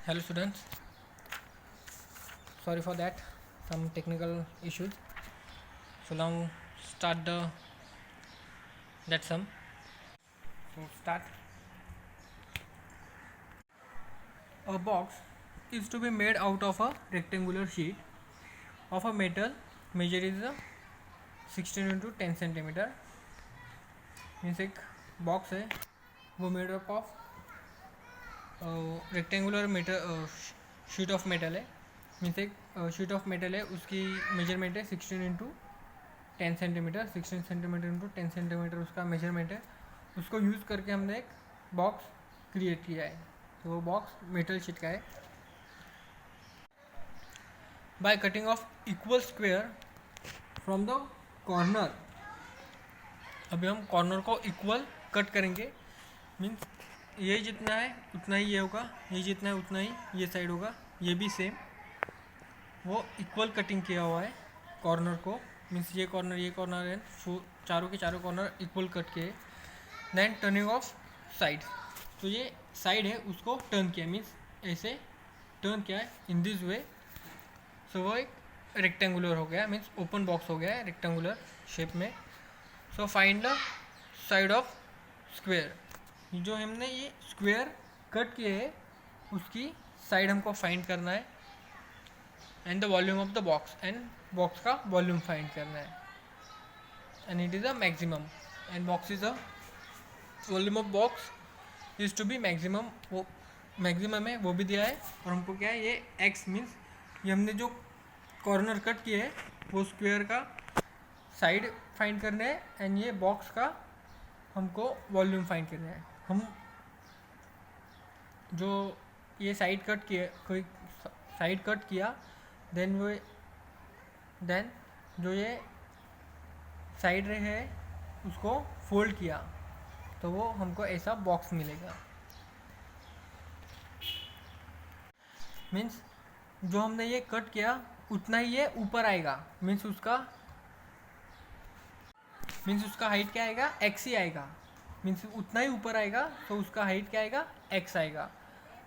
Hello students, sorry for that, some technical issues. So now start the that sum. So start. A box is to be made out of a rectangular sheet of a metal. Measure is 16 into 10 centimeter. Means एक box है वो made up of rectangular metal sheet of metal है. Means एक sheet of metal है, उसकी measurement है 16 into 10 centimetre. 16 centimetre into 10 centimetre उसका measurement है. उसको यूज़ करके हमने एक बॉक्स क्रिएट किया है. तो वो बॉक्स मेटल शीट का है. By cutting of equal square from the corner. अभी हम कॉर्नर को इक्वल कट करेंगे. मीन्स ये जितना है उतना ही ये होगा, ये जितना है उतना ही ये साइड होगा, ये भी सेम. वो इक्वल कटिंग किया हुआ है कॉर्नर को. मीन्स ये कॉर्नर है, चारों के चारों कॉर्नर इक्वल कट किए. Then turning off side. तो ये साइड है उसको टर्न किया. मीन्स ऐसे टर्न किया है इन दिस वे. सो वो एक रेक्टेंगुलर हो गया. मीन्स ओपन बॉक्स हो गया है रेक्टेंगुलर शेप में. So find the side of square. जो हमने ये स्क्वेयर कट किए है उसकी साइड हमको फाइंड करना है. And the volume of the box, and box का वॉल्यूम फाइंड करना है. And it is a maximum. And box is a volume of box is to be maximum. वो मैक्सिमम है वो भी दिया है. और हमको क्या है ये एक्स मीन्स ये हमने जो कॉर्नर कट किए है वो स्क्वेयर का साइड फाइंड करना है. एंड ये बॉक्स का हमको वॉल्यूम फाइंड करना है. हम जो ये साइड कट किए, कोई साइड कट किया, देन जो ये साइड है उसको फोल्ड किया तो वो हमको ऐसा बॉक्स मिलेगा. मीन्स जो हमने ये कट किया उतना ही ये ऊपर आएगा. मीन्स उसका हाइट क्या आएगा, एक्स ही आएगा. मीन्स उतना ही ऊपर आएगा तो उसका हाइट क्या आएगा, एक्स आएगा.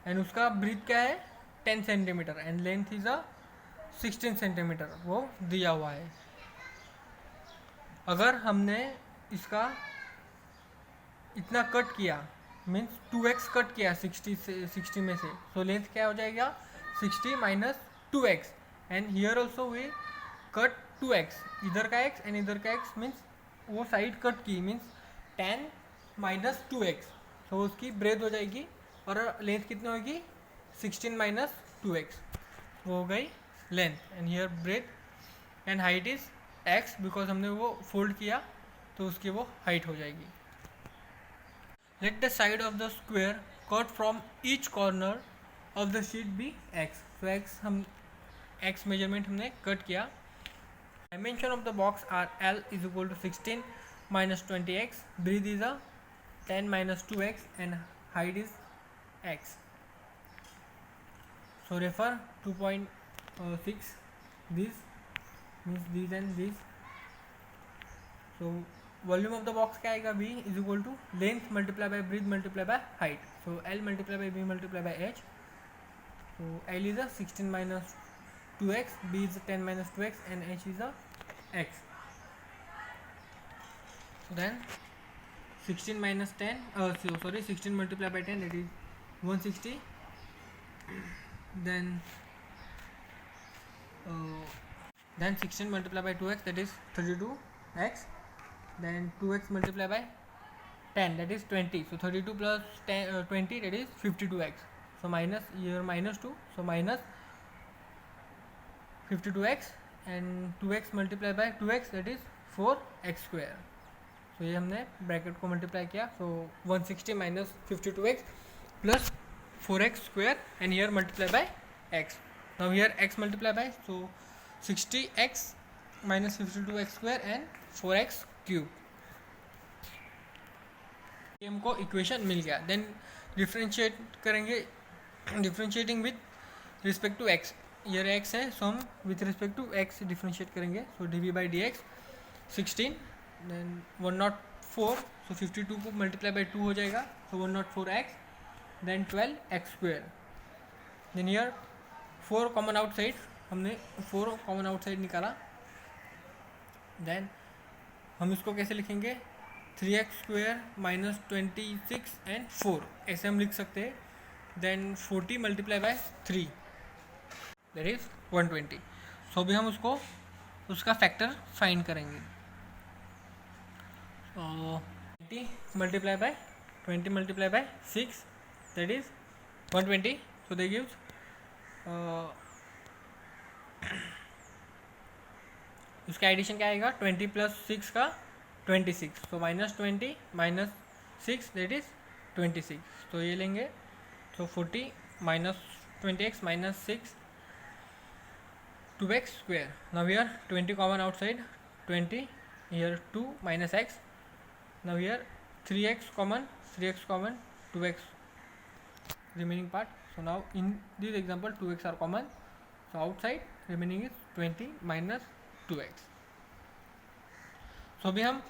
एंड उसका ब्रीथ क्या है 10 centimetre and length is 16 centimetre वो दिया हुआ है. अगर हमने इसका इतना कट किया मीन्स 2x कट किया 60 में से, सो लेंथ क्या हो जाएगा 60 minus 2x. And here also we cut 2x, इधर का x एंड इधर का x. मीन्स वो साइड कट की मीन्स 10 माइनस 2x. तो उसकी ब्रेथ हो जाएगी और लेंथ कितनी होगी 16 माइनस 2x. वो हो गई length. And here breadth and height is x because हमने वो फोल्ड किया तो उसकी वो हाइट हो जाएगी. Let the side of the square cut from each corner of the sheet be x. तो x मेजरमेंट हमने कट किया. Dimension of the box are L is equal to 16 minus 20x. Breadth is 10 minus 2x and height is x. So refer 2.6. This means these and this. So volume of the box क्या आएगा, B is equal to length multiplied by breadth multiplied by height. So L multiplied by B multiplied by h. So L is 16 minus 2x, B is 10 minus 2x and h is x. So then 16 minus 10 16 multiplied by 10, that is 160. Then 16 multiplied by 2x, that is 32x. Then 2x multiplied by 10, that is 20. So 32 plus 10, 20, that is 52x. So minus here minus 2, so minus 52x and 2x multiplied by 2x, that is 4x square. So ये हमने bracket को multiply किया. So 160 minus 52x plus 4x square and here multiply by x. Now here x multiply by, so 60x minus 52x square and 4x cube. ये हमको equation मिल गया. Then differentiate करेंगे, differentiating with respect to x. ये x है, so हम with respect to x differentiate करेंगे. So dv by dx 16, then 104, so 52 को मल्टीप्लाई बाई 2 हो जाएगा, so 104x, then 12x square. Then here 4 common outside, हमने 4 common outside निकाला। Then हम इसको कैसे लिखेंगे, 3x² माइनस 26 एंड 4, ऐसे हम लिख सकते हैं। Then 40 multiply by 3 that is 120। So भी हम उसको उसका फैक्टर फाइंड करेंगे। 20 multiply by 6 that is 120। So they gives उसका एडिशन क्या आएगा, 20 प्लस 6 का 26, तो -20 माइनस 6 दैट इज 26। तो ये लेंगे, तो 40 minus 20x minus 6 2x²। now here 20 common outside, 20 here 2 minus x, now here 3x common, 2x remaining part. So now in this example 2x are common, so outside remaining is 20 minus 2x. so अभी हम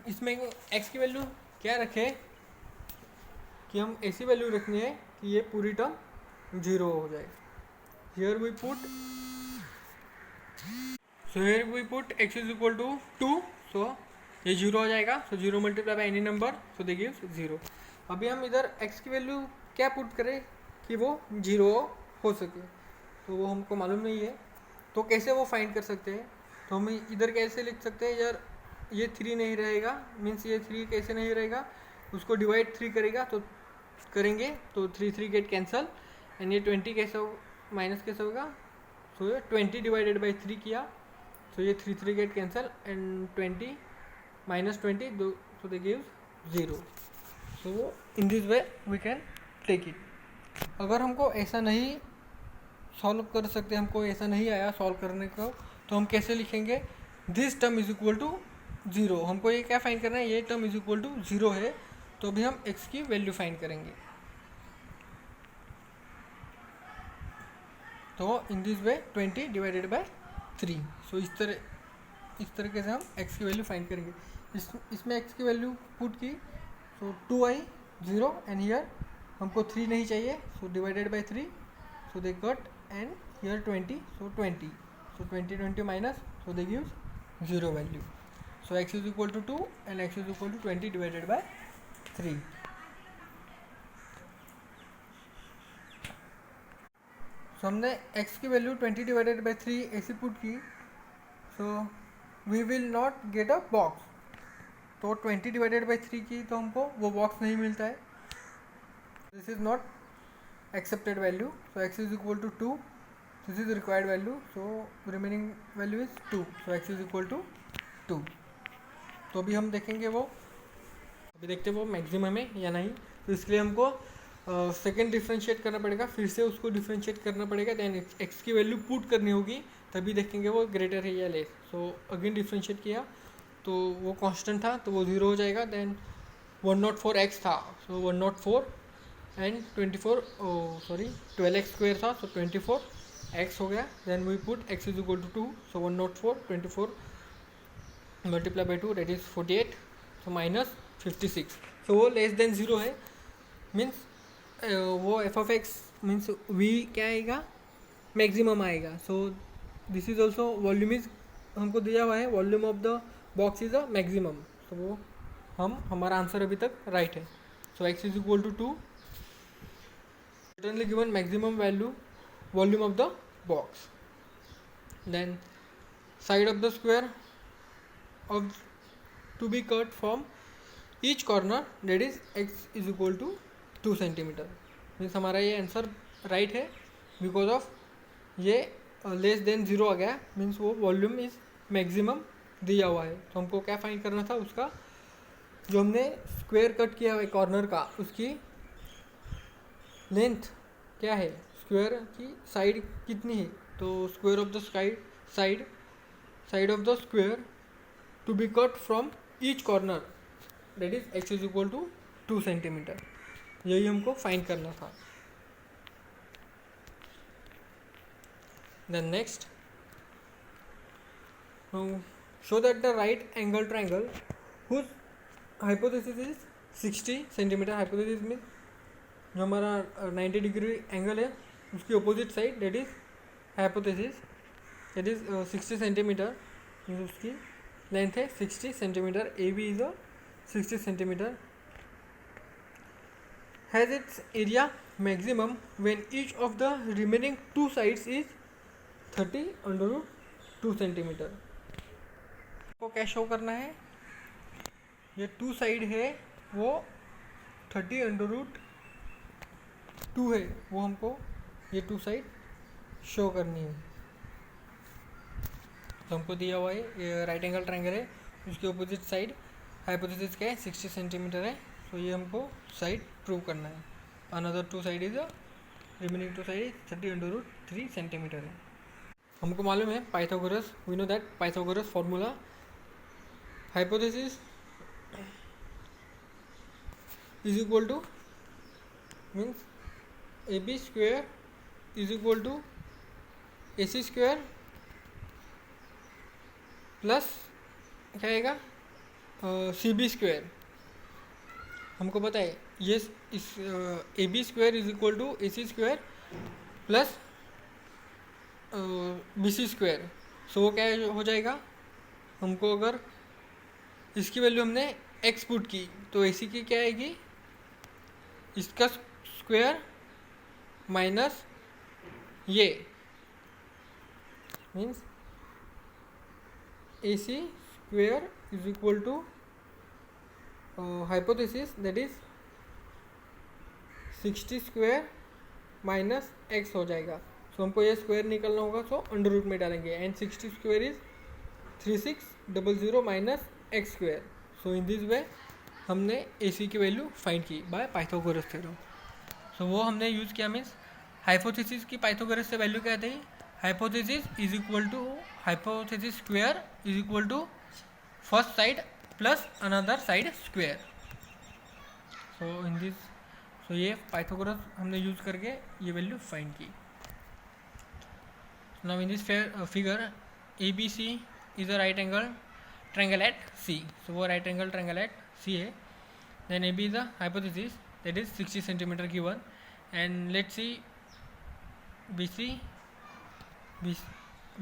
इसमें x की value क्या रखें कि हम ऐसी value रखनी है कि ये पूरी टर्म 0 हो जाए। Here we put x is equal to 2, so ये 0 हो जाएगा। so 0 multiply by any number, so they gives 0। अभी हम इधर x की वैल्यू क्या पुट करें कि वो 0 हो सके, तो वो हमको मालूम नहीं है, तो कैसे वो फाइंड कर सकते हैं। तो हम इधर कैसे लिख सकते हैं, यार ये 3 नहीं रहेगा, मीन्स ये 3 कैसे नहीं रहेगा, उसको डिवाइड 3 करेगा तो करेंगे तो 3 गेट कैंसल, एंड ये 20 कैसे हो माइनस कैसे होगा, सो ये 20 डिवाइडेड बाई 3 किया, सो ये 3 गेट कैंसल एंड 20 माइनस 20 दो, so they gives 0। So in this way we can take it. अगर हमको ऐसा नहीं सॉल्व कर सकते, हमको ऐसा नहीं आया सॉल्व करने को, तो हम कैसे लिखेंगे, this term is equal to 0। हमको ये क्या फाइंड करना है, ये टर्म इज इक्वल टू 0 है, तो अभी हम x की वैल्यू फाइंड करेंगे। तो इन दिस वे 20 डिवाइडेड बाय 3, सो इस तरीके से हम x की वैल्यू फाइंड करेंगे। इसमें x की वैल्यू पुट की, सो 2i 0 एंड हियर हमको 3 नहीं चाहिए, so divided by 3, so they cut and here 20, so 20, so 20 minus, so they gives 0 value. So x is equal to 2 and x is equal to 20 divided by 3। So हमने x की value 20 divided by 3 ऐसी put की, so we will not get a box. तो 20 divided by 3 की तो हमको वो box नहीं मिलता है, this is not accepted value. So x is equal to 2, this is required value, so remaining value is 2, so x is equal to 2। तो अभी हम देखेंगे वो, अभी देखते हैं वो मैक्सिमम है या नहीं। तो इसके लिए हमको सेकेंड डिफ्रेंशिएट करना पड़ेगा, फिर से उसको डिफ्रेंशिएट करना पड़ेगा, दैन एक्स की वैल्यू पुट करनी होगी, तभी देखेंगे वो ग्रेटर है या लेस। सो अगेन डिफ्रेंशिएट किया तो वो कांस्टेंट था तो वो 0 हो जाएगा। देन 104x था, सो 104 एंड 12x² था, सो 24x हो गया। Then we put x is equal to 2, so 104 24 multiply by 2 that is 48, so minus 56। सो वो लेस देन 0 है, मीन्स वो f(x) मीन्स v क्या आएगा, मैक्सिमम आएगा। So this is also volume is हमको दिया हुआ है, volume of the box is a maximum, तो वो हमारा आंसर अभी तक राइट है। So x is equal to 2, certainly given maximum value volume of the box. Then side of the square of to be cut from each corner, that is x is equal to 2 centimetre. Means हमारा ये answer right है, because of ये less than 0 आ गया, means वो volume is maximum दिया हुआ है। तो हमको क्या फाइंड करना था, उसका जो हमने स्क्वायर कट किया है कॉर्नर का, उसकी लेंथ क्या है, स्क्वायर की साइड कितनी है, तो square of the side of the square to be cut from each corner, that is x is equal to 2 centimetre. यही हमको फाइंड करना था। Then next, show that the right angle triangle whose hypothesis is 60 centimetre, hypothesis means जो हमारा 90 degree angle है उसकी opposite side that is hypothesis, that is 60 centimetre, उसकी length है 60 centimetre, A B is 60 centimetre, has its area maximum when each of the remaining two sides is 30√2 centimetre. को क्या show करना है, ये टू साइड है वो 30√2 है, वो हमको ये टू साइड शो करनी है। तो हमको दिया हुआ है ये राइट एंगल ट्रायंगल है, उसके अपोजिट साइड हाइपोथेसिस क्या है 60 सेंटीमीटर है, तो ये हमको साइड प्रूव करना है। Another two side is remaining two side 30√3 centimetre है। हमको मालूम है Pythagoras, we know that Pythagoras formula, hypothesis is equal to means AB square is equal to AC square plus क्या आएगा CB स्क्वेयर। हमको पता है ये इस AB square is equal to AC square plus BC square. So वो क्या हो जाएगा, हमको अगर इसकी वैल्यू हमने x पुट की तो AC की क्या आएगी, इसका स्क्वेयर माइनस ये means AC square is equal to hypothesis that is 60 square minus x हो जाएगा। सो हमको ये स्क्वायर निकलना होगा, सो अंडर रूट में डालेंगे, and 60 square is 3600 minus x square. So in this way हमने AC की वैल्यू फाइंड की बाय पाइथागोरस थ्योरम। सो वो हमने यूज़ किया मीन्स हाइपोथेसिस की पाइथागोरस से वैल्यू क्या थी, hypothesis is equal to hypothesis square is equal to first side plus another side square. So in this, so ये पाइथागोरस हमने यूज करके ये वैल्यू फाइंड की। Now in this figure ABC is a right angle triangle at C। So वो right angle triangle at C है, then AB is a hypothesis that is 60 centimetre given, and let's see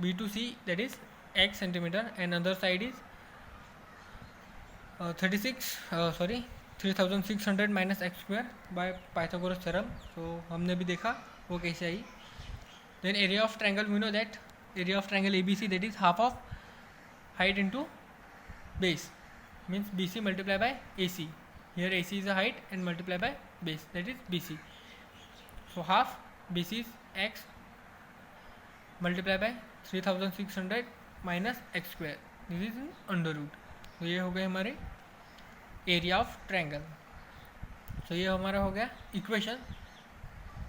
B to C that is x centimeter, and other side is 3600 minus x square by Pythagoras theorem। so हमने भी देखा वो कैसे आई। then area of triangle, we know that area of triangle ABC that is half of height into base, means BC multiplied by AC, here AC is a height and multiplied by base that is BC, so half BC is x multiplied by 3600 minus x square, this is in under root. तो ये हो गए हमारे area of triangle. तो ये हमारा हो गया equation.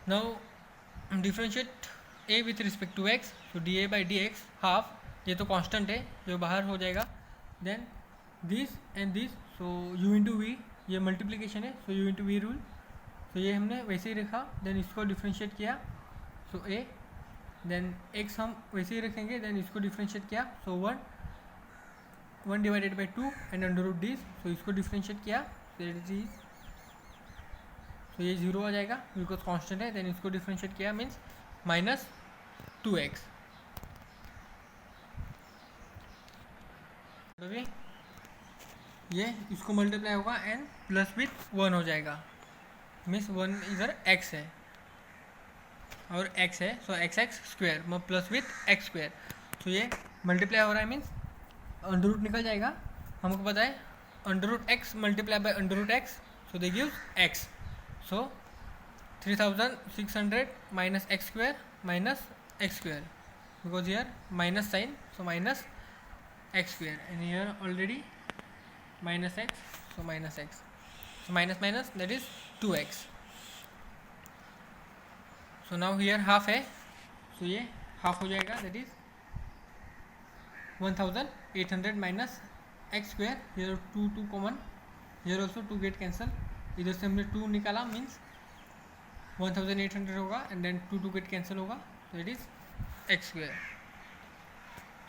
Now differentiate A with respect to X, तो D A by D X half, ये तो कांस्टेंट है जो बाहर हो जाएगा, then this and this, so U into V, ये मल्टीप्लीकेशन है, so U into V rule. तो ये हमने वैसे ही रखा, देन इसको डिफरेंशिएट किया, सो ए, देन एक्स हम वैसे ही रखेंगे, देन इसको डिफरेंशिएट किया, so 1 divided by 2 and under root this, so इसको डिफरेंशिएट किया, सो ये 0 आ जाएगा बिकॉज कांस्टेंट है, देन इसको डिफरेंशिएट किया मीन्स माइनस 2x। अभी ये इसको मल्टीप्लाई होगा एंड प्लस विथ 1 हो जाएगा, मीन्स 1 इधर x है और x है, सो x स्क्वेयर मतलब प्लस विथ x स्क्वेयर। तो ये मल्टीप्लाई हो रहा है मीन्स अंडर रूट निकल जाएगा, हमको पता है under root x multiply by under root x, so they gives x, so 3600 minus x square minus x square, because here minus sign, so minus x square, and here already minus x, so minus x, so minus minus that is 2x। So now here half है, सो ये हाफ हो जाएगा, that is 1800 minus x square, here 2 common, here also 2 get cancel, इधर से हमने 2 निकाला मीन्स 1800 होगा, एंड देन 2 गेट कैंसिल होगा, that is x square.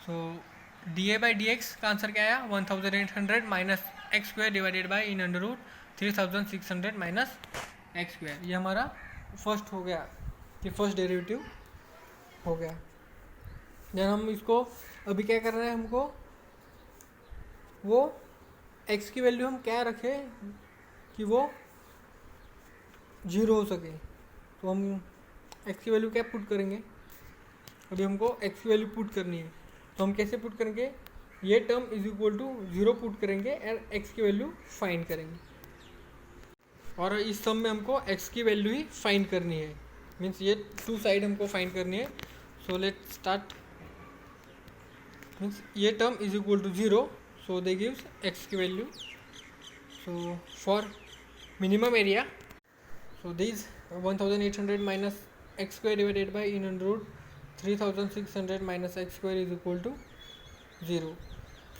So D A by D x का आंसर क्या आया, 1800 minus x square divided by in under root 3600 minus x square. ये हमारा फर्स्ट हो गया, ये फर्स्ट डेरिवेटिव हो गया। देन हम इसको अभी क्या करना है, हमको वो एक्स की वैल्यू हम क्या रखें कि वो जीरो हो सके, तो हम एक्स की वैल्यू क्या पुट करेंगे, अभी हमको एक्स की वैल्यू पुट करनी है। तो हम कैसे पुट करेंगे, ये term is equal to zero put करेंगे और एक्स की वैल्यू फाइंड करेंगे, और इस सम में हमको एक्स की वैल्यू ही फाइंड करनी है, मीन्स ये टू साइड हमको फाइंड करनी है। सो लेट स्टार्ट, मीन्स ये term is equal to zero, so they gives X की value. So for minimum area, so these 1800 minus x square divided by in under root 3600 minus x square is equal to 0।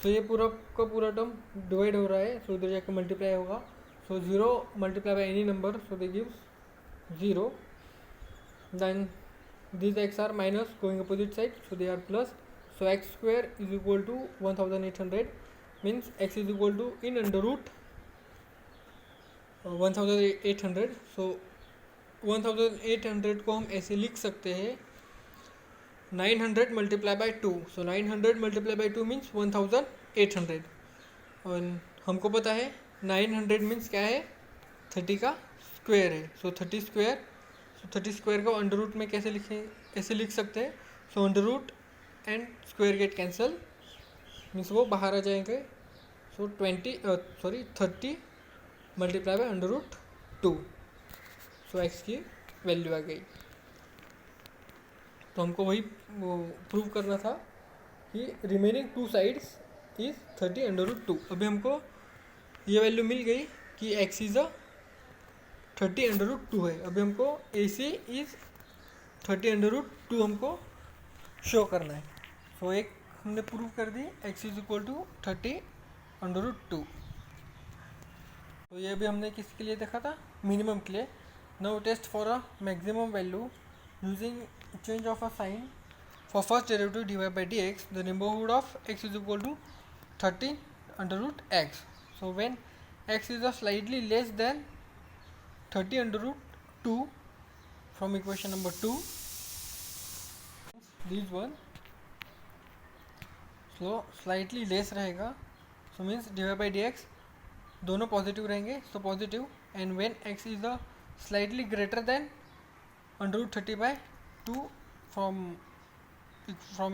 सो ये पूरा का पूरा term divide हो रहा है, सो इधर जाकर मल्टीप्लाई होगा। So zero multiply by any number, so they gives zero. Then these x are minus going opposite side, so they are plus, so x square is equal to 1800 means x is equal to in under root 1800। सो 1800 को हम ऐसे लिख सकते हैं 900 multiply by two, so 900 multiply by two means 1800, और हमको पता है 900 मीन्स क्या है, 30 का स्क्वायर है। सो 30 स्क्वायर, सो 30 स्क्वायर को अंडर रूट में कैसे लिख सकते हैं, so under root and square get cancel, means वो बाहर आ जाएंगे। So 30 multiply by under root two, so x की वैल्यू आ गई। तो हमको वही प्रूव करना था कि remaining two sides is 30 under root two. अभी हमको ये वैल्यू मिल गई कि x is 30 under root to है। अभी हमको A C is 30 under root two हमको शो करना है। सो एक हमने प्रूव कर दी, X is equal to 30 under root two. तो ये भी हमने किसके लिए देखा था, मिनिमम के लिए। Now test for a maximum value using change of a sign for first derivative dy by dx, the neighbourhood of x is equal to 30 under root x। So when x is a slightly less than 30 under root two from equation number 2, this one slightly less रहेगा, so means dy by dx दोनों positive रहेंगे, so positive. And when x is a slightly greater than under root 30 by two from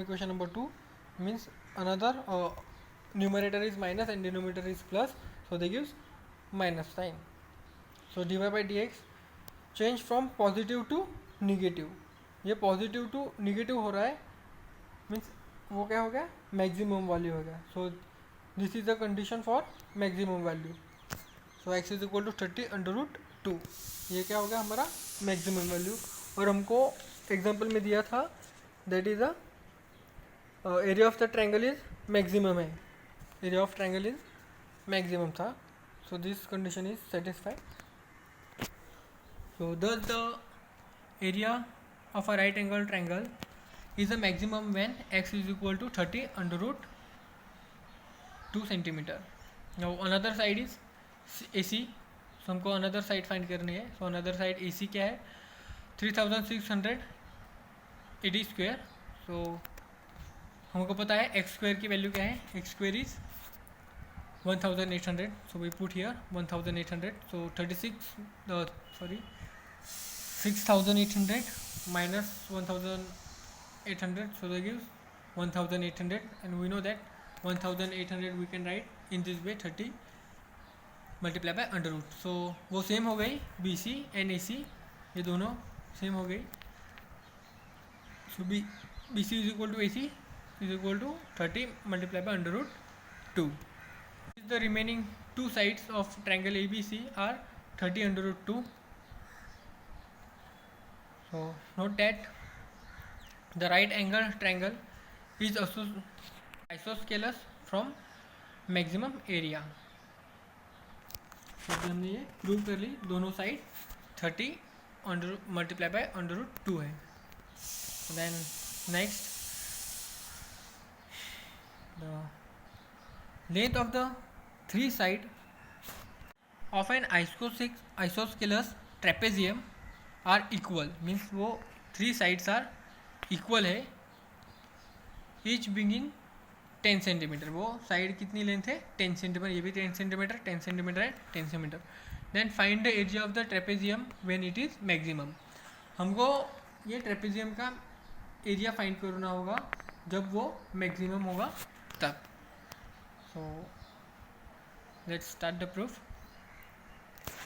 equation number 2 means another numerator is minus and denominator is plus, so they gives minus sign. So dy by dx change from positive to negative, ये positive to negative हो रहा है, means वो क्या हो गया, maximum value हो गया। So this is the condition for maximum value. So x is equal to 30 under root two, ये क्या हो गया हमारा मैक्सिमम वैल्यू। और हमको एग्जांपल में दिया था that is the area of the triangle is maximum है, area of triangle is maximum था। So this condition is satisfied. So the area of a right angle triangle is the maximum when x is equal to 30 under root 2 centimeter. Now another side is AC, so हमको another side find करनी है। so another side AC क्या है, 3600 AD square। so हमको पता है x square की value क्या है, x square is 1800, so we put here 1800। so 6800 minus 1800, so that gives 1800, and we know that 1800 we can write in this way 30 multiply by under root। so वो same हो गई BC and AC, ये दोनों same हो गई। so BC is equal to AC is equal to 30 multiply by under root 2। the remaining two sides of triangle ABC are 30 under root 2। so note that the right angle triangle is isosceles from maximum area। तो हमने ये prove कर ली, दोनों side 30 under multiply by under root 2 है। Then next, the length of the three side of an isosceles trapezium are equal, means वो 3 sides are equal है, each बिगिन 10 सेंटीमीटर। वो साइड कितनी लेंथ है 10 सेंटीमीटर, ये भी 10 सेंटीमीटर, 10 सेंटीमीटर है, 10 centimetre. Then find the area of the trapezium when it is maximum. हमको ये ट्रेपेजियम का एरिया फाइंड करना होगा जब वो मैक्सिमम होगा तब। So let's start the proof.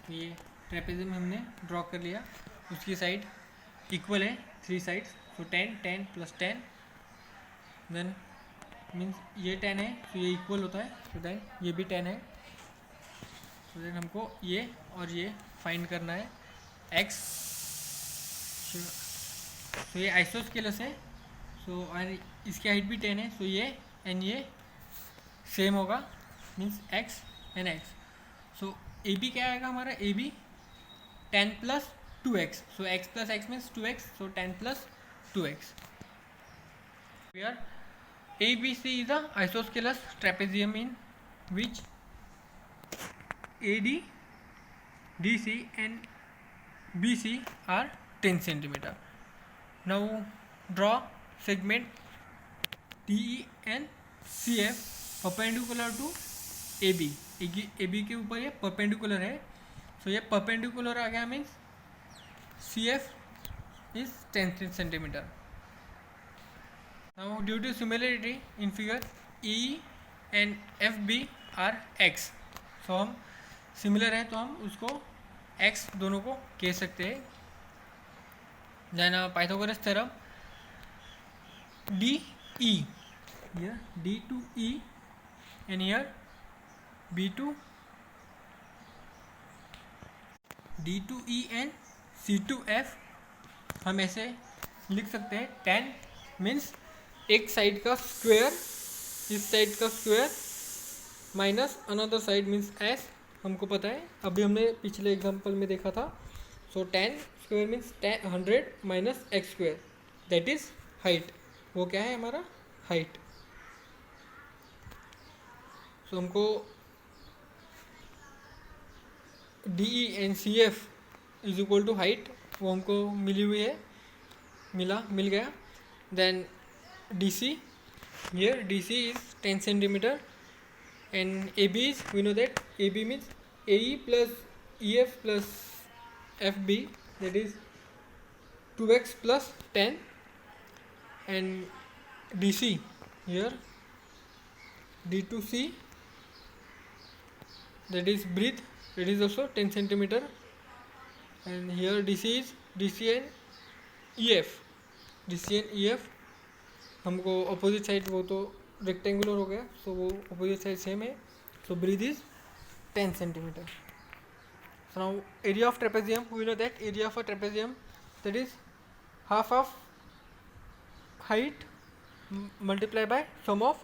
ये ट्रेपेजियम हमने ड्रॉ कर लिया, उसकी साइड इक्वल है 3 साइड्स, सो 10 10 प्लस 10, देन मीन्स ये 10 है तो ये इक्वल होता है, तो देन ये भी 10 है, तो देन हमको ये और ये फाइंड करना है x। तो ये आइसोस्केलस है, सो और इसकी हाइट भी 10 है, सो ये एंड ये सेम होगा, means x and x। So A B क्या आएगा हमारा, A B 10 plus 2x, so x plus x means 2x, so 10 plus 2x। Here ABC is the isosceles trapezium in which AD, DC and BC are 10 centimeter. Now draw segment DE and CF perpendicular to AB. AB के ऊपर ये perpendicular है, so ये perpendicular आ गया, means CF is 10 centimeter. Now due to similarity in figure E and FB are x, so हम similar है तो हम उसको x दोनों को कह सकते हैं। Then Pythagoras theorem DE, here D to E and here B to D to E and C to F हम ऐसे लिख सकते हैं। 10 मीन्स एक साइड का स्क्वायर, इस साइड का square minus another side means S, हमको पता है, अभी हमने पिछले एग्जांपल में देखा था। So 10 square means 100 minus x square, that is height. वो क्या है हमारा हाइट। सो हमको D E and C F is equal to height, वो हमको मिली हुई है, मिल गया। Then DC, here DC is 10 centimeter and AB is, we know that AB means AE plus EF plus FB, that is 2x plus 10, and DC here D to C, that is breadth, that is also 10 centimeter, and here DC is DC and EF, DC and EF हमको opposite side, वो तो rectangular हो गया, सो वो opposite side same है, so breadth is 10 centimetre. So now area of trapezium, we know that area of a trapezium that is half of height multiply by sum of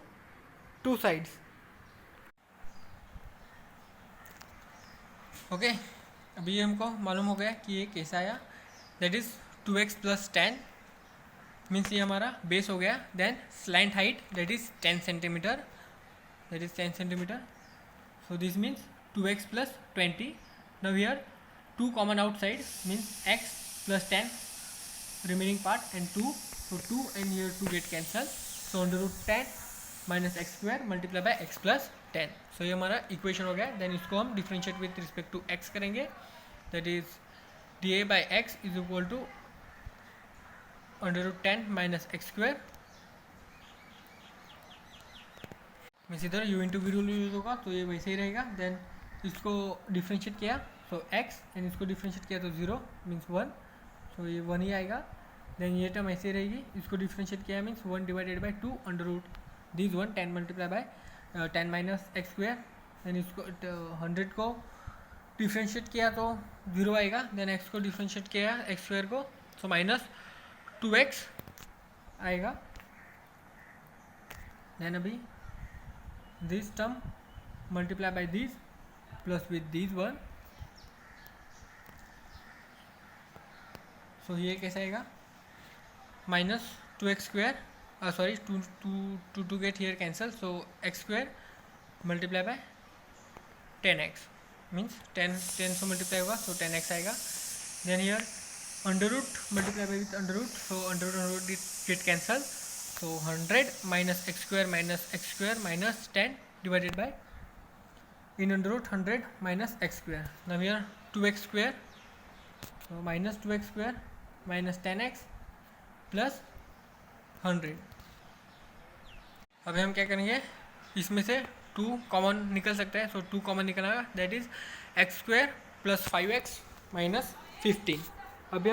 2 sides. Okay, अभी ये हमको मालूम हो गया कि ये कैसा आया, that is 2x plus 10 means ये हमारा बेस हो गया। Then slant height that is 10 centimetre, that is 10 centimetre, so this means 2x plus 20। Now here 2 common outside means x plus 10 remaining part and 2, so 2 and here 2 get cancelled, so under root 10 minus x square multiply by x plus 10। so ये हमारा equation हो गया। Then इसको हम differentiate with respect to x करेंगे, that is dA by x is equal to under root 10 minus x square, means इधर U into V rule use होगा, तो ये वैसे ही रहेगा। देन इसको डिफ्रेंशिएट किया तो x एंड इसको डिफ्रेंशिएट किया तो 0 मीन्स 1, सो ये 1 ही आएगा। देन ये टर्म ऐसे रहेगी, इसको डिफ्रेंशिएट किया means 1 divided by 2 under root this 1 10 multiply by 10 minus x square. Then इसको 100 को डिफ्रेंशिएट किया तो 0 आएगा। देन x को डिफ्रेंशिएट किया एक्स स्क्वायर को, सो माइनस 2x आएगा। देन अभी this term multiply by this plus with this 1, so ये कैसा आएगा minus 2x square, sorry 2 get here cancel, so x square multiply by 10x means 10 से multiply होगा, सो 10x आएगा। then here under root multiply by with under root, so under root it get cancelled, so 100 minus x square minus 10 divided by in under root 100 minus x square. Now here 2x square, so minus 2x square minus 10x plus 100. अभी हम क्या करेंगे, इसमें से 2 common निकल सकता है, सो 2 common निकलना, that is x square plus 5x minus 15. अभी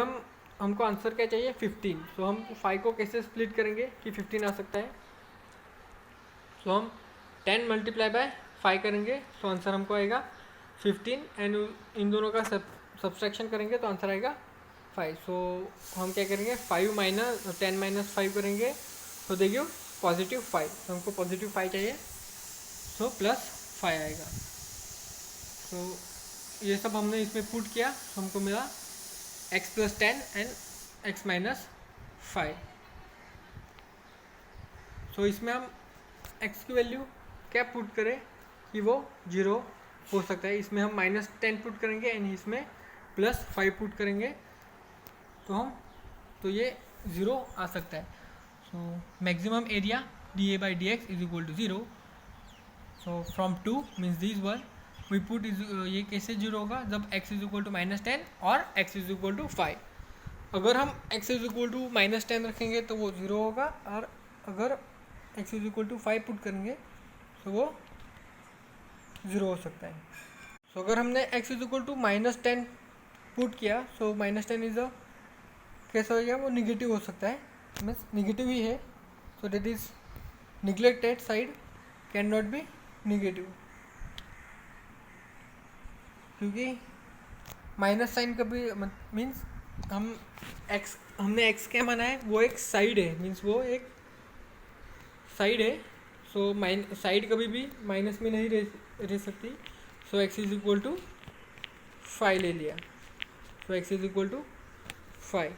हमको आंसर क्या चाहिए 15. सो हम 5 को कैसे स्प्लिट करेंगे कि 15 आ सकता है. सो हम 10 मल्टीप्लाई बाय 5 करेंगे, सो आंसर हमको आएगा 15 एंड इन दोनों का सब्सट्रैक्शन करेंगे तो आंसर आएगा 5. सो हम क्या करेंगे 5 माइनस 10 माइनस 5 करेंगे, तो देखिए पॉजिटिव 5, तो हमको पॉजिटिव 5 चाहिए, सो प्लस 5 आएगा. तो ये सब हमने इसमें पुट किया, तो हमको मिला x plus 10 and x minus 5. सो इसमें हम x की वैल्यू क्या पुट करें कि वो 0 हो सकता है. इसमें हम माइनस 10 पुट करेंगे एंड इसमें प्लस 5 पुट करेंगे तो ये 0 आ सकता है. So maximum area dA by dx is equal to 0. So from 2 means this one we put ये कैसे 0 होगा जब x is equal to minus 10 और x इज इक्वल टू 5. अगर हम x is equal to minus 10 रखेंगे तो वो 0 होगा, और अगर x is equal to 5 put करेंगे तो वो 0 हो सकता है. सो अगर हमने x is equal to minus 10 put किया, सो माइनस 10 इज कैसा हो गया, वो निगेटिव हो सकता है, मीन्स निगेटिव ही है. सो that is neglected side can not be negative, क्योंकि माइनस साइन कभी मीन्स हमने x क्या माना है, वो एक साइड है, मीन्स वो एक साइड है. सो साइड कभी भी माइनस में नहीं रह सकती. So x is equal to 5 ले लिया, so x is equal to 5.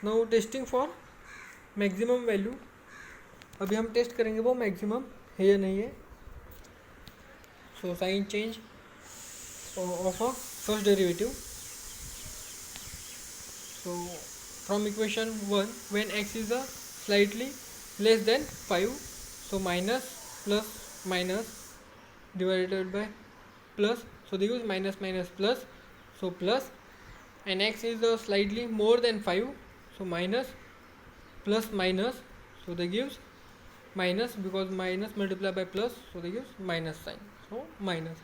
Now testing for maximum value. अभी हम टेस्ट करेंगे वो मैक्सिमम है या नहीं है. So sine change of a first derivative. So from equation 1 when x is a slightly less then 5, so minus plus minus divided by plus, so they use minus minus plus, so plus, and x is slightly more than 5, so minus plus minus, so they gives minus, because minus multiplied by plus, so they gives minus sign, so minus.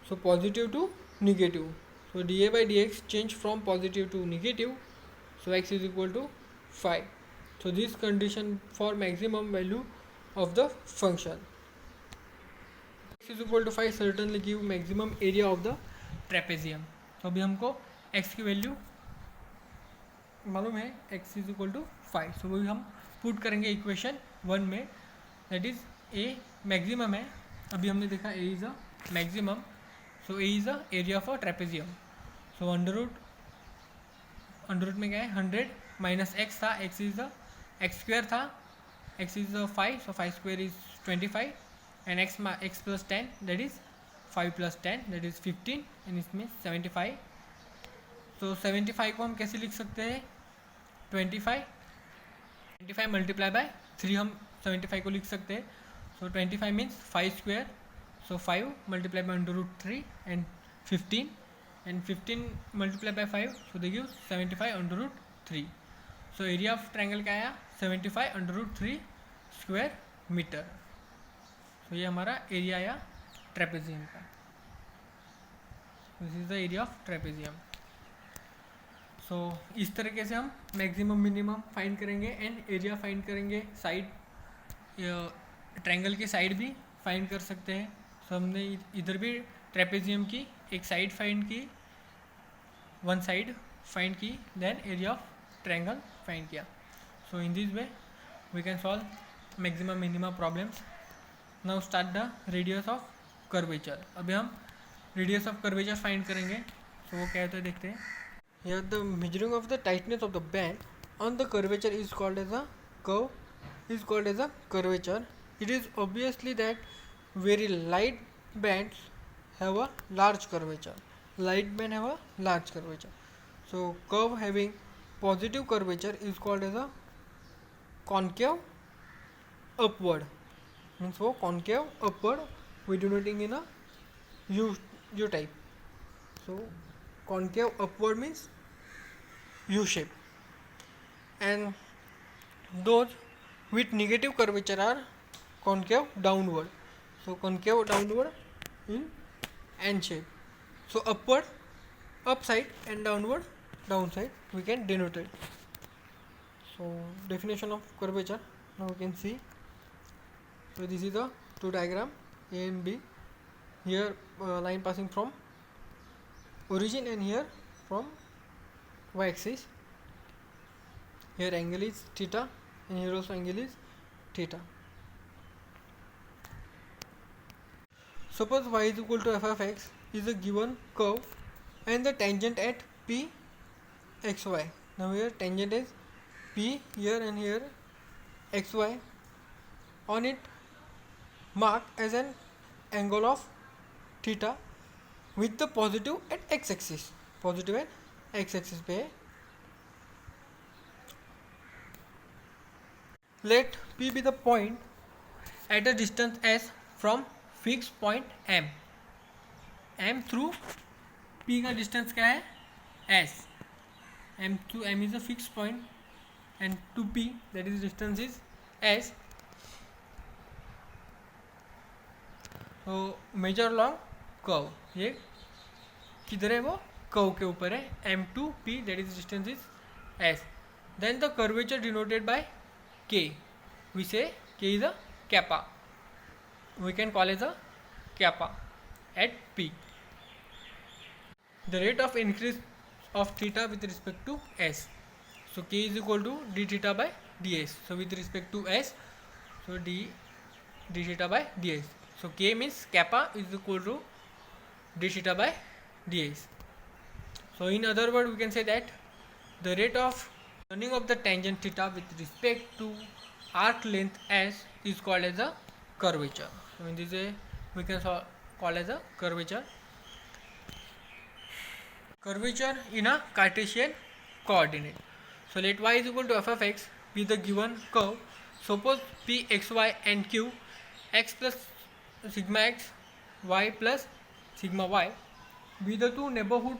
So positive to negative, so dA by dx change from positive to negative, so x is equal to 5. So this condition for maximum value of the function. x is equal to 5 certainly give maximum area of the trapezium. तो अभी हमको x की value मालूम है, x is equal to 5. सो वही हम put करेंगे equation 1 में, दैट इज a मैक्सिमम है. अभी हमने देखा a is a maximum, so a is a area of a trapezium. So under root में क्या है 100 माइनस x था, x is a x square था, x is a 5, so 5 square is 25 and x plus 10 that is 5 plus 10 that is 15 and इसमें 75. तो 75 को हम कैसे लिख सकते हैं 25 मल्टीप्लाई बाय 3 हम 75 को लिख सकते हैं. So 25 means 5 square, so 5 multiply by under root 3 and 15 multiply by 5, so they give 75 under root 3. So area of triangle क्या आया 75 अंडर रूट 3 स्क्वायर मीटर. तो ये हमारा एरिया आया ट्रेपेजियम का. This is the area of trapezium. So इस तरीके से हम मैक्सिमम मिनिमम फाइंड करेंगे एंड एरिया फाइंड करेंगे. साइड ट्रायंगल की साइड भी फाइंड कर सकते हैं. सो हमने इधर भी ट्रेपेजियम की एक साइड फाइंड की, वन साइड फाइंड की, then area of triangle find किया. So in this way we can solve maximum minimum problems. Now start the radius of curvature. अभी हम रेडियस ऑफ कर्वेचर फाइंड करेंगे. सो वो क्या होता है देखते हैं. Here the measuring of the tightness of the band on the curvature is called as a curvature. It is obviously that very light bands have a large curvature light band have a large curvature. So curve having positive curvature is called as a concave upward. Means वो concave upward we denoting in a U type. So concave upward means U shape, and those with negative curvature are concave downward. So concave downward in N shape. So upward upside and downward downside we can denote it. So definition of curvature now we can see. So this is the two diagram A and B. Here line passing from origin and here from y axis. Here angle is theta and here also angle is theta. Suppose y is equal to f of x is a given curve and the tangent at p xy. Now here tangent is p here and here xy. On it mark as an angle of theta with the positive at x axis. Positive at x axis पे. Let p be the point at a distance s from fixed point m. m through p का distance क्या है? s. m to m is a fixed point and to p that is distance is s. तो major long curve, ये किधर है? वो curve के ऊपर है. m to p that is distance is s. Then the curvature denoted by k. We say k is a kappa. We can call as a kappa at p. The rate of increase of theta with respect to s. So k is equal to d theta by ds. So with respect to s, so d theta by ds. So k means kappa is equal to d theta by ds. So in other words we can say that the rate of turning of the tangent theta with respect to arc length s is called as a curvature. So in this way we can call as a curvature. Curvature in a Cartesian coordinate. So let y is equal to f of x be the given curve. Suppose p x y and q x plus sigma x y plus sigma y be the two neighborhood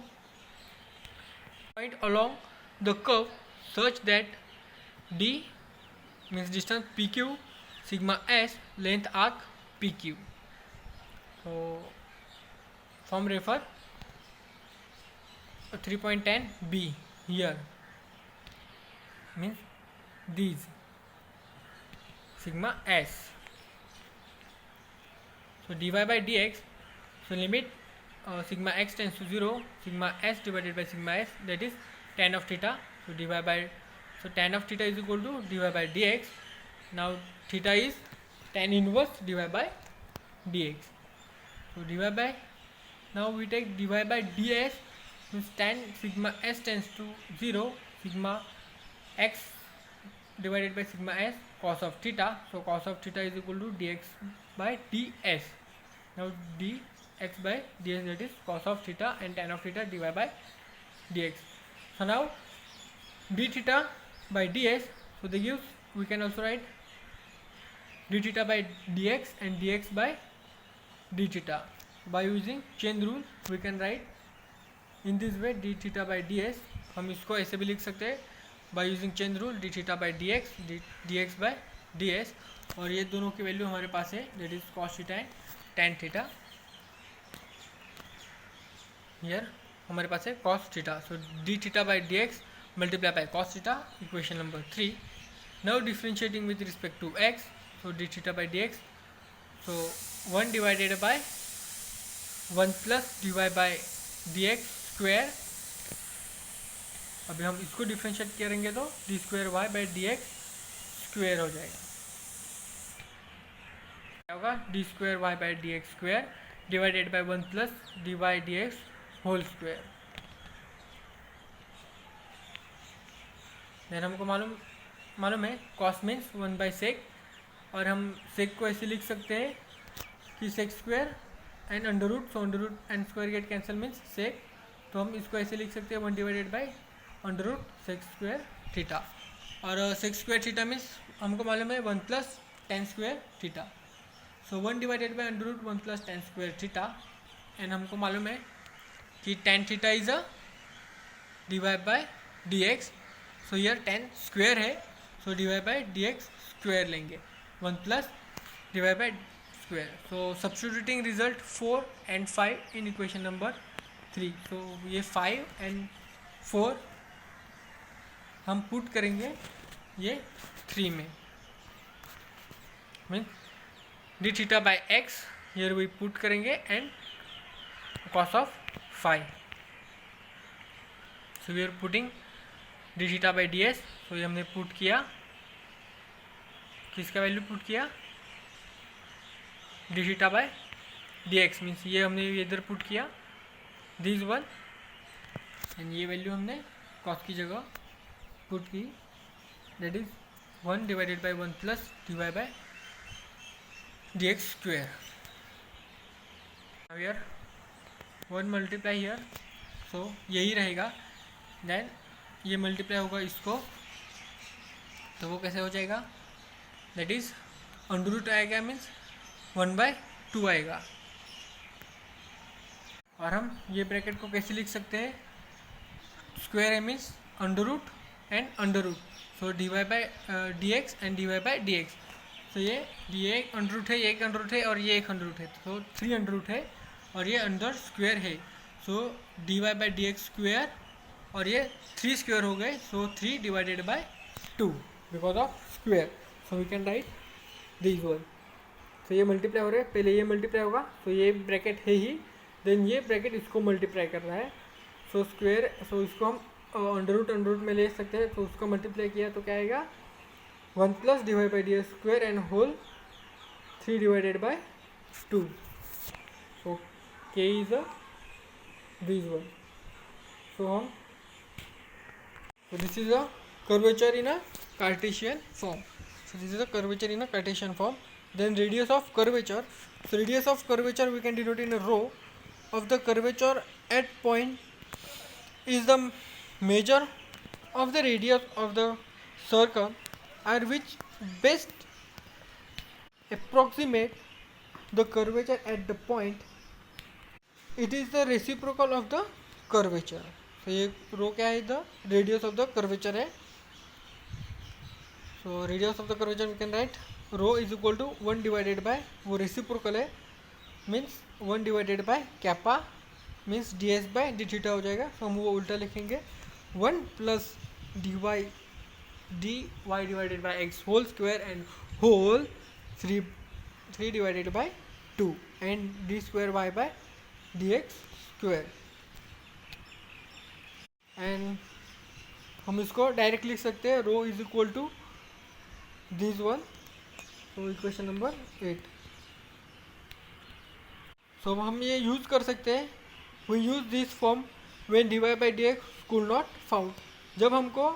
point along the curve such that d means distance pq, sigma s length arc pq. So from refer 3.10 b here means these sigma s. So dy by dx, so limit sigma x tends to 0, sigma s divided by sigma s, that is tan of theta. So dy by, so tan of theta is equal to dy by dx. Now theta is tan inverse dy by dx. So dy by, now we take dy by ds means tan sigma s tends to 0, sigma x divided by sigma s cos of theta. So cos of theta is equal to dx by ds. Now dx by ds, that is cos of theta, and tan of theta dy by dx. So now d theta by ds, so they give, we can also write d theta by dx and dx by d theta. By using chain rule we can write in this way d theta by ds. हम इसको ऐसे भी लिख सकते हैं by using chain rule d theta by dx, dx by ds, और ये दोनों की वैल्यू हमारे पास है, that is cos theta and tan theta. Here हमारे पास है cos theta. So d theta by dx multiply by cos theta, equation number 3. Now differentiating with respect to x, so d theta by dx, so 1 divided by 1 plus dy by dx square. अभी हम इसको differentiate करेंगे तो D square y by D x square हो जाएगा. क्या होगा? D square y by D x square divided by 1 plus d y d x whole square. Then हमको मालूम है कॉस मीन्स 1 बाई सेक, और हम सेक को ऐसे लिख सकते हैं कि sec square and under root, so under root and square get cancel means sec, तो हम इसको ऐसे लिख सकते हैं 1 divided by under root sec square theta, और सेक स्क्वायर थीटा मीन्स हमको मालूम है 1 plus tan square theta, so 1 divided by under root 1 plus tan square theta, and हमको मालूम है कि tan theta is a divide by D X, so year ten square है, सो divide by D x square लेंगे 1 plus divide bye square, so substituting result 4 and 5 in equation number 3, तो ये 5 and 4 हम put करेंगे ये 3 में, mean d theta by x here we put करेंगे and cos of 5, so we are putting d theta by ds, so ये हमने put किया, किसका वैल्यू पुट किया d theta by dx means ये हमने इधर पुट किया दिस वन, एंड ये वैल्यू हमने cos की जगह पुट की, that is 1 divided by 1 plus divide by dx square, now here 1 multiply here, so यही रहेगा, देन ये मल्टीप्लाई होगा इसको, तो वो कैसे हो जाएगा, दैट इज अंडर रूट आएगा मीन्स 1/2 आएगा, और हम ये ब्रैकेट को कैसे लिख सकते हैं, स्क्वायर है means under root and under root, so divide by D x and divide by D x, तो ये एक अंडर रूट है, ये एक अंडर रूट है और ये एक अंडर रूट है, तो 3 अंडर रूट है और ये अंडर स्क्वायर है, so D Y by D x square, और ये 3 स्क्वायर हो गए, so 3 divided by 2 because of square, so we can write this one, तो ये मल्टीप्लाई हो रहा है, पहले ये मल्टीप्लाई होगा, तो ये ब्रैकेट है ही, देन ये ब्रैकेट इसको मल्टीप्लाई कर रहा है, सो स्क्वायर, सो इसको हम अंडर रूट में ले सकते हैं, तो उसको मल्टीप्लाई किया तो क्या आएगा 1 plus divide by D x square and whole 3 divided by 2, so k is a this one, so this is a curvature in a Cartesian form, so this is a curvature in a Cartesian form, then radius of curvature, so radius of curvature we can denote in a rho of the curvature at point is the measure of the radius of the circle at which best approximate the curvature at the point, it is the reciprocal of the curvature, so ये रो क्या है, the radius of the curvature है, so radius of the curvature we can write rho is equal to 1 divided by, वो reciprocal है means 1 divided by kappa means ds by d theta हो जाएगा, so हम वो उल्टा लिखेंगे 1 plus dy divided by x whole square and whole 3 divided by 2 and d square y by dx square, and हम इसको डायरेक्ट लिख सकते हैं rho is equal to this one, तो इक्वेशन नंबर 8, सो हम ये यूज़ कर सकते हैं, we use this form when dy by D X could not found, जब हमको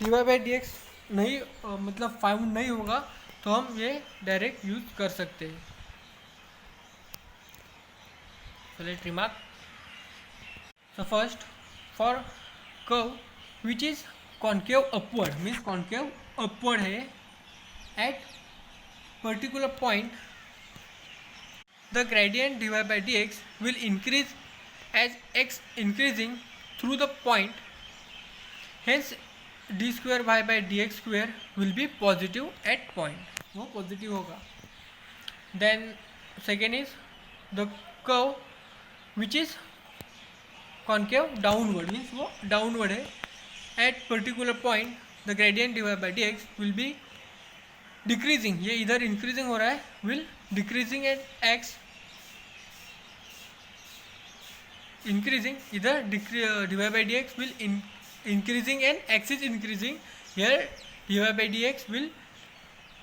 dy बाई डी एक्स नहीं मतलब फाउंड नहीं होगा तो हम ये डायरेक्ट यूज कर सकते हैं, so let's remark, so first for curve which is concave upward means concave upward है, at particular point the gradient dy by dx will increase as x increasing through the point, hence d square y by dx square will be positive at point, वो positive होगा, then second is the curve which is concave downward means वो downward है, at particular point the gradient dy by dx will be decreasing, ये इधर increasing हो रहा है, will decreasing at x increasing, इधर dy by dx will increasing and x is increasing, here dy by dx will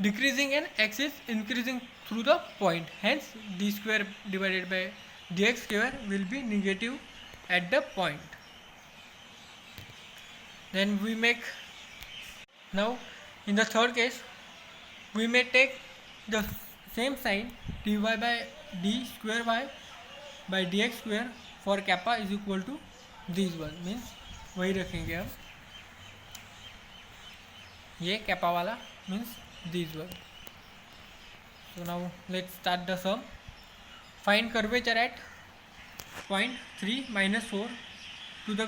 decreasing and x is increasing through the point, hence d square divided by dx square will be negative at the point. Then we make, now in the third case we may take the same sign dy by d square y by D x square for kappa is equal to this one, means वही रखेंगे हम, ये kappa वाला means this one. So now let's start the sum. Find curvature at point 3 minus 4 to the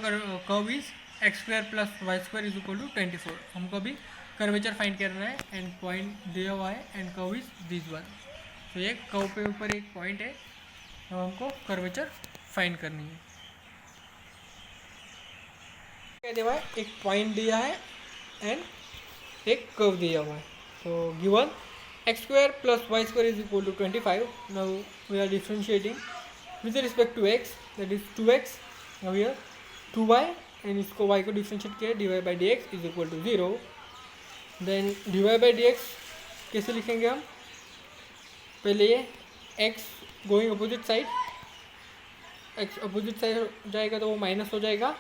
curve is x square plus y square is equal to 24. हमको अभी curvature find करना है and point दिया हुआ है and curve is this one. तो ये curve पे ऊपर एक पॉइंट है, अब हमको कर्वेचर फाइंड करनी है. क्या दिया हुआ है, एक पॉइंट दिया है एंड एक कर्व दिया हुआ है. तो given x square plus y square is equal to 25. Now we are differentiating with respect to x, that is 2x. Now here 2y and इसको y को differentiate किया, dy by dx is equal to 0. Then dy by dx कैसे लिखेंगे हम, पहले ये x going opposite side, x opposite side जाएगा तो वो माइनस हो जाएगा.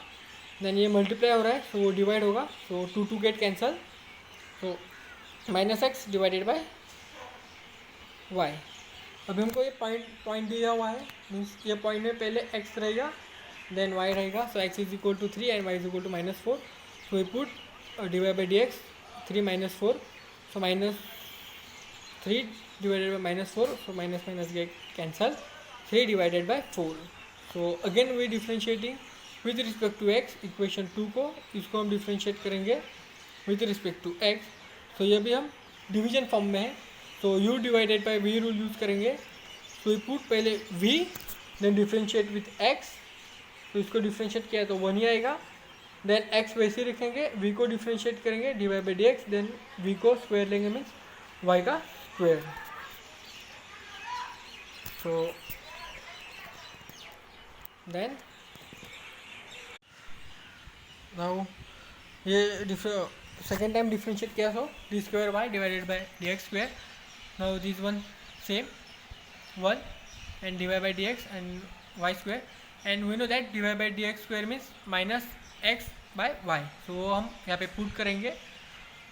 देन ये मल्टीप्लाई हो रहा है सो वो डिवाइड होगा, सो 2 2 get cancel, so minus x divided by y. अभी हमको ये पॉइंट दिया हुआ है, मीन्स ये पॉइंट में पहले x रहेगा देन y रहेगा. So x is equal to 3 and y is equal to -4. So we put d Y by D x 3 - 4, so -3 divided by -4, so minus minus get cancel, 3 divided by 4. So again we differentiating with respect to x. Equation 2 को इसको हम differentiate करेंगे with respect to x. So ये भी हम division form में है, तो u divided by v rule use करेंगे. तो ये पुट पहले v then differentiate with x, तो इसको डिफ्रेंशिएट किया तो 1 ही आएगा. देन x वैसे ही रखेंगे, v को डिफ्रेंशिएट करेंगे D Y by D X, then v को स्क्वायर लेंगे मीन्स y का स्क्वायर. सो देन नाउ ये सेकेंड टाइम डिफ्रेंशिएट किया, so D square Y divided by D x square. Now this one same 1 and dy by dx and y square, and we know that dy by dx square means minus x by y. So हम यहाँ पे put करेंगे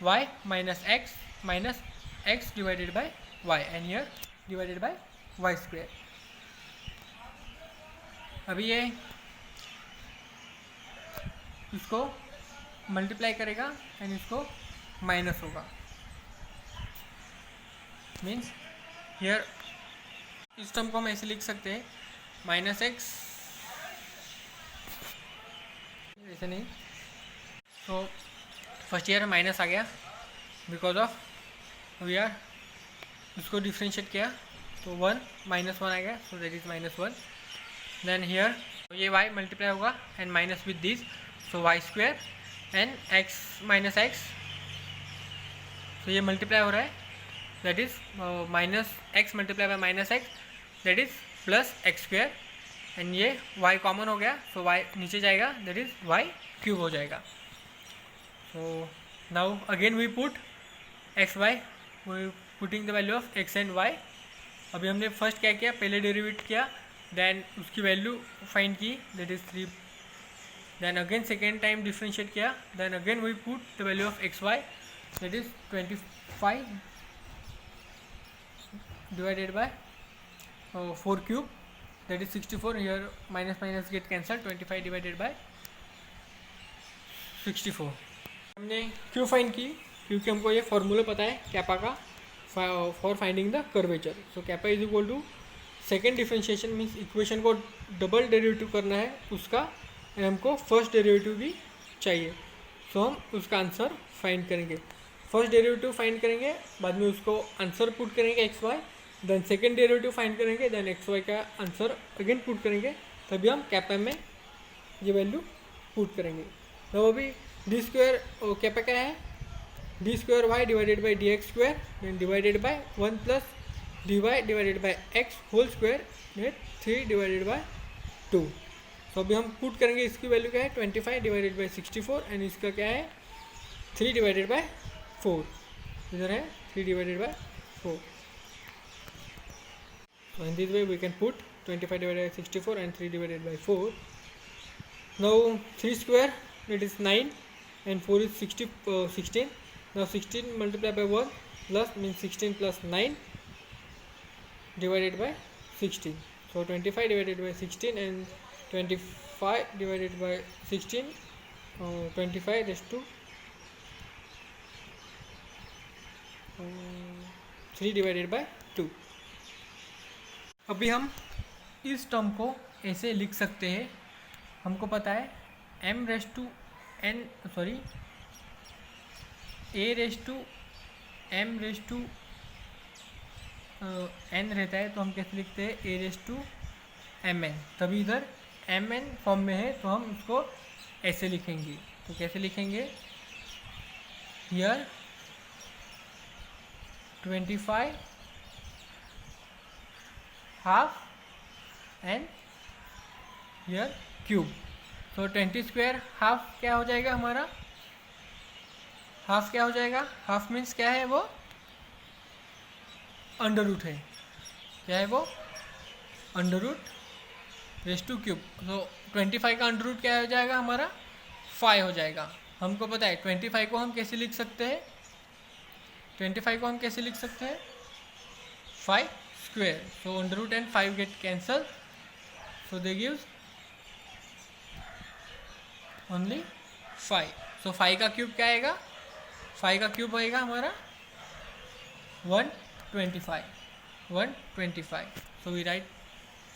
y minus x divided by y and here divided by y square. अभी ये इसको multiply करेगा and इसको minus होगा, मीन्स हियर इस टर्म को हम ऐसे लिख सकते हैं माइनस एक्स, ऐसे नहीं. तो फर्स्ट ईयर माइनस आ गया बिकॉज ऑफ वी आर इसको डिफ्रेंशिएट किया तो 1 -1 आ गया, so that is -1. Then here ये y मल्टीप्लाई होगा and minus with this, so y square and x minus x, तो ये मल्टीप्लाई हो रहा है, that is minus x multiplied by minus x, that is plus x square, and ये y common हो गया, so y नीचे जाएगा, that is y क्यूब हो जाएगा. so now again we put x y, we putting the value of x and y. अभी हमने first क्या किया, पहले डेरिवेट किया देन उसकी वैल्यू फाइंड की, that is 3. Then again second time differentiate किया, then again we put the value of x y, that is 25 divided by 4 cube, that is 64. here minus minus get cancelled, 25 divided by 64. हमने क्यों find की, क्योंकि हमको ये formula पता है kappa का for finding the curvature. So kappa is equal to second differentiation means equation को डबल डेरिवेटिव करना है उसका, एंड हमको फर्स्ट डेरिवेटिव भी चाहिए, सो हम उसका आंसर फाइंड करेंगे. फर्स्ट डेरिवेटिव फाइंड करेंगे, बाद में उसको आंसर पुट करेंगे x y, then second derivative find करेंगे, देन एक्स वाई का आंसर अगेन पुट करेंगे, तभी हम कैपा में ये वैल्यू पुट करेंगे. तो अभी डी स्क्वायर कैपा क्या है, d square Y divided by D x square then divided by 1 plus d y divided by x whole square that 3 divided by 2. तो अभी हम पुट करेंगे, इसकी वैल्यू क्या है 25 डिवाइडेड बाई 64 एंड इसका क्या है 3 डिवाइडेड बाई 4, इधर है 3 divided by 4. So in this way we can put 25 divided by 64 and 3 divided by 4. Now 3 square, that is 9 and 4 is 16. Now 16 multiplied by 1 plus means 16 plus 9 divided by 16. So 25 divided by 16 and 25 divided by 16, 25 raised to 3 divided by 2. अभी हम इस term को ऐसे लिख सकते हैं, हमको पता है m raise to n sorry a raise to m raise to n रहता है, तो हम कैसे लिखते हैं a रेस टू mn. तभी इधर mn फॉर्म में है तो हम उसको ऐसे लिखेंगे. तो कैसे लिखेंगे, here 25 half and here cube. तो 20 स्क्वायर हाफ क्या हो जाएगा हमारा, हाफ क्या हो जाएगा, हाफ मीन्स क्या है, वो अंडर रूट है. क्या है वो, under root raise to cube. तो 25 का अंडर रूट क्या हो जाएगा हमारा, 5 हो जाएगा. हमको पता है 25 को हम कैसे लिख सकते हैं, 25 को हम कैसे लिख सकते हैं, 5 square. So under root and 5 get cancel, so they gives only 5. सो 5 का क्यूब क्या आएगा, 5 का क्यूब आएगा हमारा 125. So we write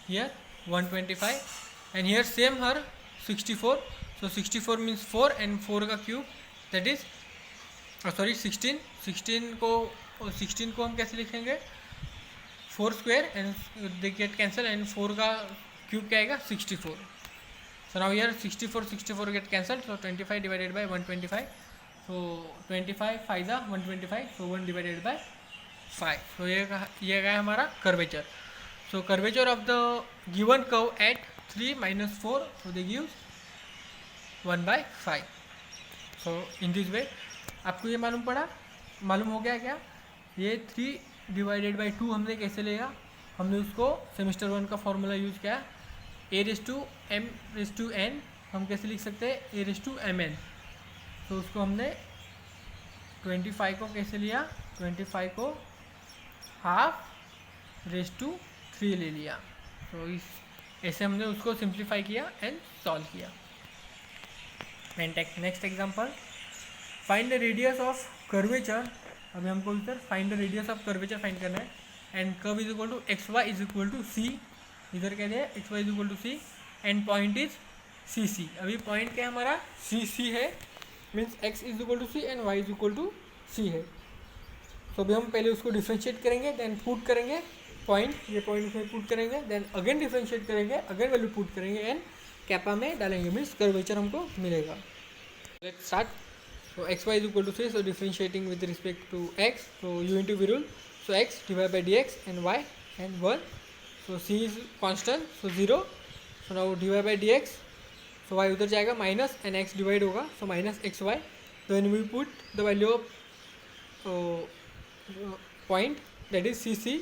here 125 and here same her 64. So 64 means 4 and 4 का क्यूब that is 16 को हम कैसे लिखेंगे, 4 square and they get cancel and 4 का क्यूब क्या आएगा 64. So now here 64 get cancelled, so 25 divided by 125. So 25 5 125, so 1 divided by 5. So ये क्या हमारा curvature. So curvature of the given curve at 3 minus 4, so they gives 1/5. So in this way आपको ये मालूम हो गया क्या, ये 3 डिवाइडेड बाई 2 हमने कैसे लिया, हमने उसको सेमेस्टर 1 का फॉर्मूला यूज़ किया, a raise to m raise to n हम कैसे लिख सकते हैं, a रेस टू mn. तो उसको हमने 25 को कैसे लिया, 25 को हाफ रेस टू 3 ले लिया. तो इस ऐसे हमने उसको सिंप्लीफाई किया एंड सॉल्व किया. And next example, find the radius of curvature. अभी हमको इधर find the radius of curvature find करना है. And curve is equal to X Y is equal to C. इधर कह दिया X Y is equal to C and point is C C. अभी point क्या है हमारा, सी सी है, means X is equal to C and Y is equal to सी है. तो अभी हम पहले उसको डिफ्रेंशिएट करेंगे, देन पुट करेंगे पॉइंट, ये पॉइंट उसमें पुट करेंगे, देन अगेन डिफ्रेंशिएट करेंगे, अगेन वैल्यू पुट करेंगे एंड कैपा में डालेंगे, मीन्स कर्वेचर हमको मिलेगा. Let's start. So xy is equal to 3, so differentiating with respect to x, so u into v rule, so x divided by dx and y and 1, so c is constant, so 0, so now divided by dx, so y उधर जाएगा minus and x divide होगा, so minus x y. Then we put the value of point that is C c,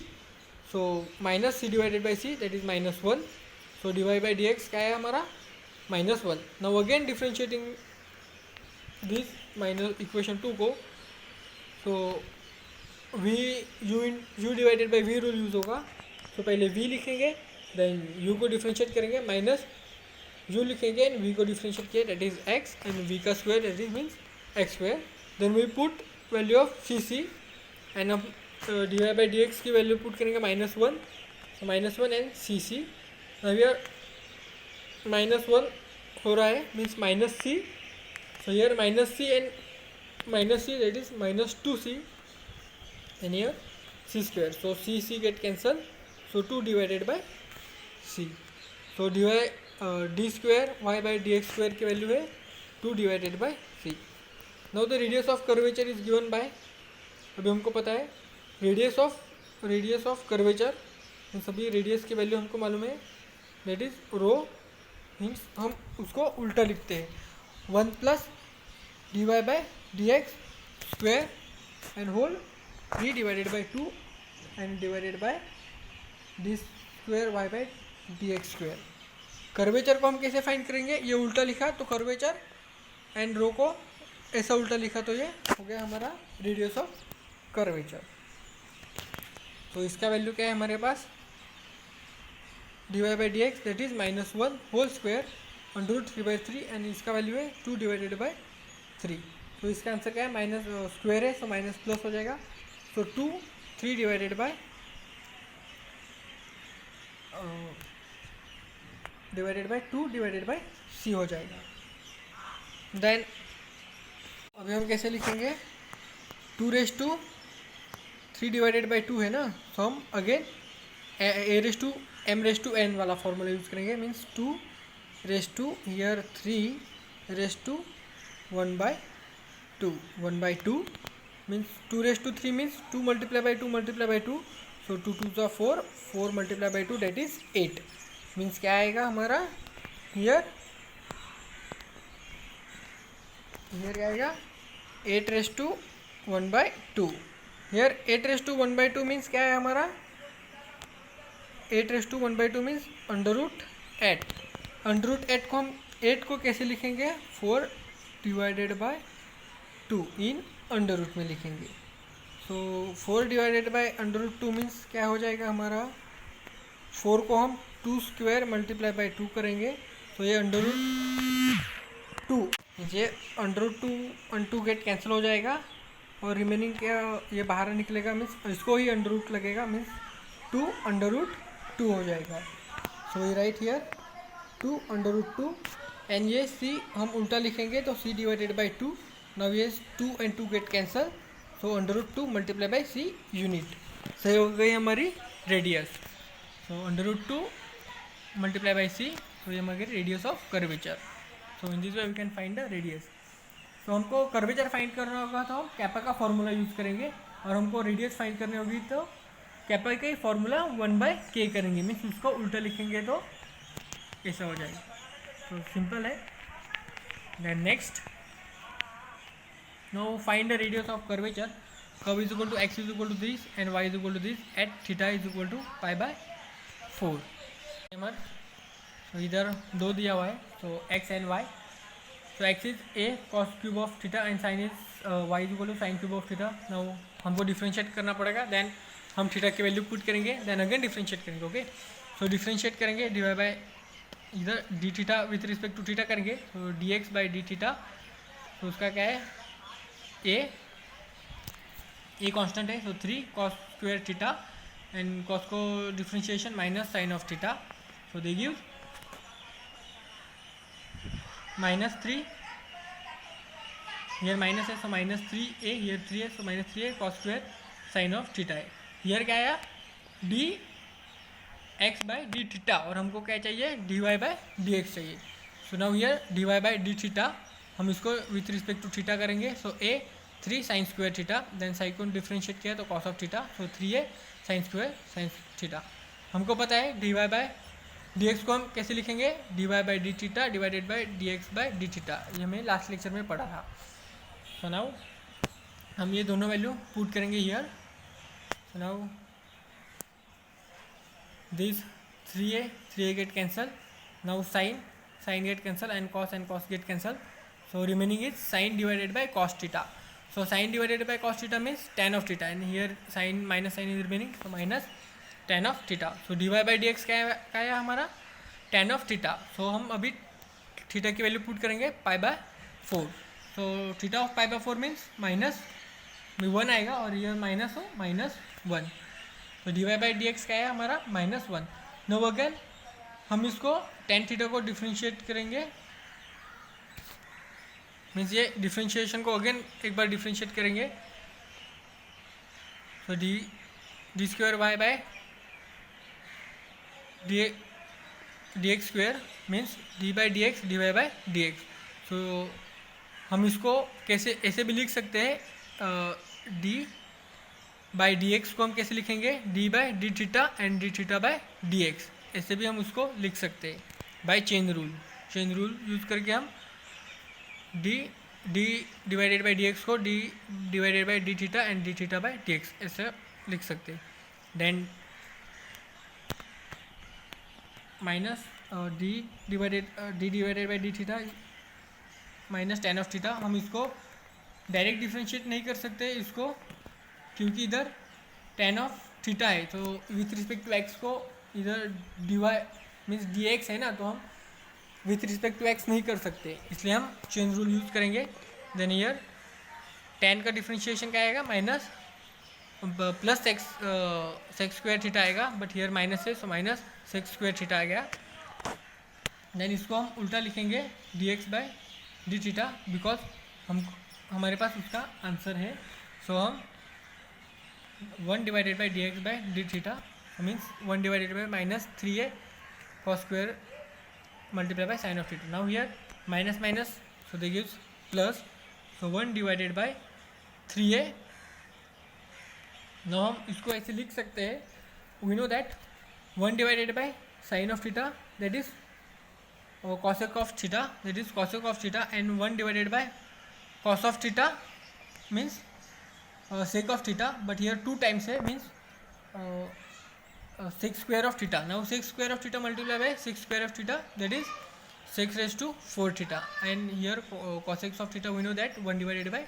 so minus c divided by c that is minus 1, so divide by D x क्या है हमारा -1. Now again differentiating this minus equation 2 को, तो we u divided by v rule use होगा. तो पहले v लिखेंगे, देन u को डिफ्रेंशिएट करेंगे, माइनस u लिखेंगे एंड v को डिफ्रेंशिएट किया that is x and v का square that is means x square. Then we put value of c c and अब डिवाइड बाई डी एक्स की वैल्यू पुट करेंगे -1, so -1 and c c. Here -1 हो रहा है means minus c, so here minus c and minus c that is -2c and here c square, so c get cancelled, so 2 divided by c, so d square y by dx square की value है 2 divided by c. now the radius of curvature is given by, अभी हमको पता है radius of curvature, इन सभी radius की value हमको मालूम है, दैट इज रो, मीन्स हम उसको उल्टा लिखते हैं 1 plus dy by D x square and whole 3 divided by 2 and divided by d square y by D x square. Curvature को हम कैसे फाइंड करेंगे, ये उल्टा लिखा तो कर्वेचर एंड रो को ऐसा उल्टा लिखा तो ये हो गया हमारा रेडियस ऑफ कर्वेचर. तो इसका वैल्यू क्या है हमारे पास, dx that is -1 whole square √3/3 and इसका वैल्यू है 2/3। तो इसका आंसर क्या है, माइनस स्क्वायर है सो माइनस प्लस हो जाएगा। सो 3 डिवाइडेड बाय 2/c हो जाएगा। देन अभी हम कैसे लिखेंगे, 2/3 है ना, तो हम अगेन m/n वाला फॉर्मूला यूज़ करेंगे। Means 2/1/2 means 2/3 means 2 multiply by 2 multiply by 2। So 2 2 ज़ा 4, 4 multiply by 2 that is 8। Means क्या आएगा हमारा हियर क्या आएगा 8/1/2। हियर 8/1/2 मीन्स क्या है हमारा, 8/1/2 मीन्स √8। √8 को हम 8 को कैसे लिखेंगे, 4/2 इन अंडर रूट में लिखेंगे। सो 4/2 मीन्स क्या हो जाएगा हमारा, 4 को हम 2 स्क्वायर मल्टीप्लाई बाई 2 करेंगे तो ये √2, ये √2 गेट कैंसिल हो जाएगा और रिमेनिंग क्या ये बाहर निकलेगा, मीन्स इसको ही अंडर रूट लगेगा, मीन्स 2/2 हो जाएगा। So we write here 2/2 and ये c हम उल्टा लिखेंगे तो c/2। नाउ ये 2 and 2 get cancel, so √2 multiply by c unit. सही हो गई हमारी radius. So √2 multiply by c, तो ये हमारी radius of curvature. So in this way we can find the radius. तो हमको कर्वेचर फाइंड करना होगा तो हम कैपा का फॉर्मूला यूज़ करेंगे, और हमको रेडियस फाइंड करनी होगी तो कैपा का ही फॉर्मूला 1/k करेंगे। मीन्स उसको उल्टा लिखेंगे तो ऐसा हो जाएगा। तो सिंपल है। Then next, now find the radius of curvature. Curve is equal to x is equal to this and y is equal to this at theta is equal to π/4। तो इधर 2 दिया हुआ है, तो x and y। तो x is a cos cube of theta and sine is y is equal to sine cube of theta. Now हमको differentiate करना पड़ेगा, देन हम थीटा की वैल्यू पुट करेंगे, देन अगेन डिफ्रेंशिएट करेंगे। ओके, सो डिफ्रेंशिएट करेंगे divide by इधर d theta with respect to theta करेंगे, तो dx बाई डी थीटा। तो उसका क्या है, ए कांस्टेंट है, तो 3 cos square theta and cos को differentiation minus sine of theta, so they give -3। Here minus है, सो -3a, हियर 3 है, so -3a cos square sine of theta है। हियर क्या आया, dx बाई डी थीटा, और हमको क्या चाहिए, dy बाई dx चाहिए। So now here dy by D theta हम इसको विथ रिस्पेक्ट टू थीटा करेंगे। So a 3 sine square theta, then sine को डिफ्रेंशिएट किया तो cos of theta, so 3a sine square sine theta. हमको पता है dy बाई dx को हम कैसे लिखेंगे, dy by D theta divided by dx by D theta. ये हमें लास्ट लेक्चर में पढ़ा था। सो नाउ हम ये दोनों वैल्यू पुट करेंगे here. So now this 3a get cancel, now sine gate cancel and cos get cancel, so remaining is sin divided by cos theta. So sin divided by cos theta means tan of theta, and here sin minus sin is remaining, so minus tan of theta. So dy by dx क्या है हमारा, tan of theta। so हम अभी theta की value put करेंगे π/4। so theta of π/4 means -1 आएगा, और ये माइनस हो -1। तो dy by dx क्या है हमारा -1। नो अगेन हम इसको tan थीटा को डिफ्रेंशिएट करेंगे, मीन्स ये डिफ्रेंशिएशन को अगेन एक बार डिफ्रेंशिएट करेंगे। तो D square Y by D x square means D by D X D Y by D X. So हम इसको कैसे ऐसे भी लिख सकते हैं, डी बाई डी एक्स को हम कैसे लिखेंगे, D by D theta and D theta by D X, ऐसे भी हम उसको लिख सकते हैं बाई चेन रूल यूज़ करके हम D divided by D X को D divided by D theta and D theta by D X ऐसे लिख सकते हैं। Then minus D divided by D theta minus tan of theta. हम इसको direct differentiate नहीं कर सकते इसको, क्योंकि इधर टेन ऑफ थीटा है, तो विथ रिस्पेक्ट टू एक्स को इधर dy मीन्स dx है ना, तो हम विथ रिस्पेक्ट टू x नहीं कर सकते, इसलिए हम चेन रूल यूज़ करेंगे। देन ईयर tan का डिफ्रेंशिएशन क्या आएगा, minus plus sec square theta आएगा, बट हियर माइनस है, so minus sec square theta आ गया। देन इसको हम उल्टा लिखेंगे dx by D theta, because हमारे पास उसका आंसर है। सो हम 1 divided by D X by D theta means 1 divided by minus 3a cos square multiply by sine of theta. Now here minus minus, so they gives plus, so 1 divided by 3a। Now हम इसको ऐसे लिख सकते हैं, we know that 1 divided by sine of theta that is cosec of theta, that is cosec of theta, and 1 divided by cos of theta means sec of theta, but here 2 times है means sec square of theta. Now sec square of theta multiplied by sec square of theta, that is sec raised to 4 theta, and here cosec of theta we know that 1 divided by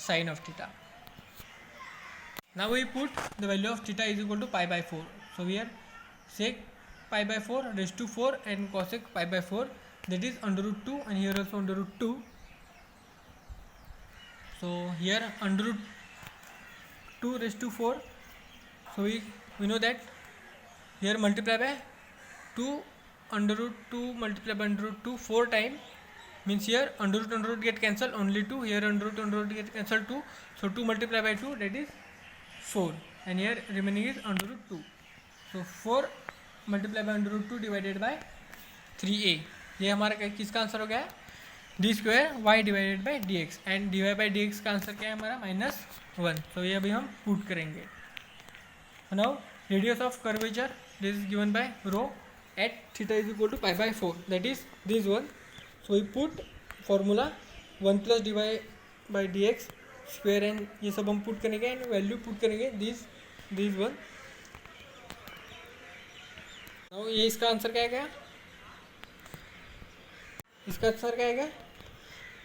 sin of theta. Now we put the value of theta is equal to pi by 4. So here sec pi by 4 raised to 4 and cosec pi by 4, that is under root 2, and here also under root 2. So here under root 2 raised to 4, so we know that here multiply by 2 under root 2 multiply by under root 2 4 times, means here under root get cancelled, only 2, here under root get cancelled 2, so 2 multiply by 2, that is 4, and here remaining is under root 2. So 4 multiply by under root 2 divided by 3a, ये हमारा किसका answer हो गया है, d square Y divided by D x, and d Y by D x का answer क्या है हमारा -1। तो ये अभी हम पुट करेंगे। Now radius of curvature this is given by rho at theta is equal to pi by 4, that is this one. So we put formula 1 plus d Y by D x square, and ये सब हम put करेंगे and value put करेंगे this one. तो ये इसका answer क्या आएगा, इसका आंसर क्या आएगा,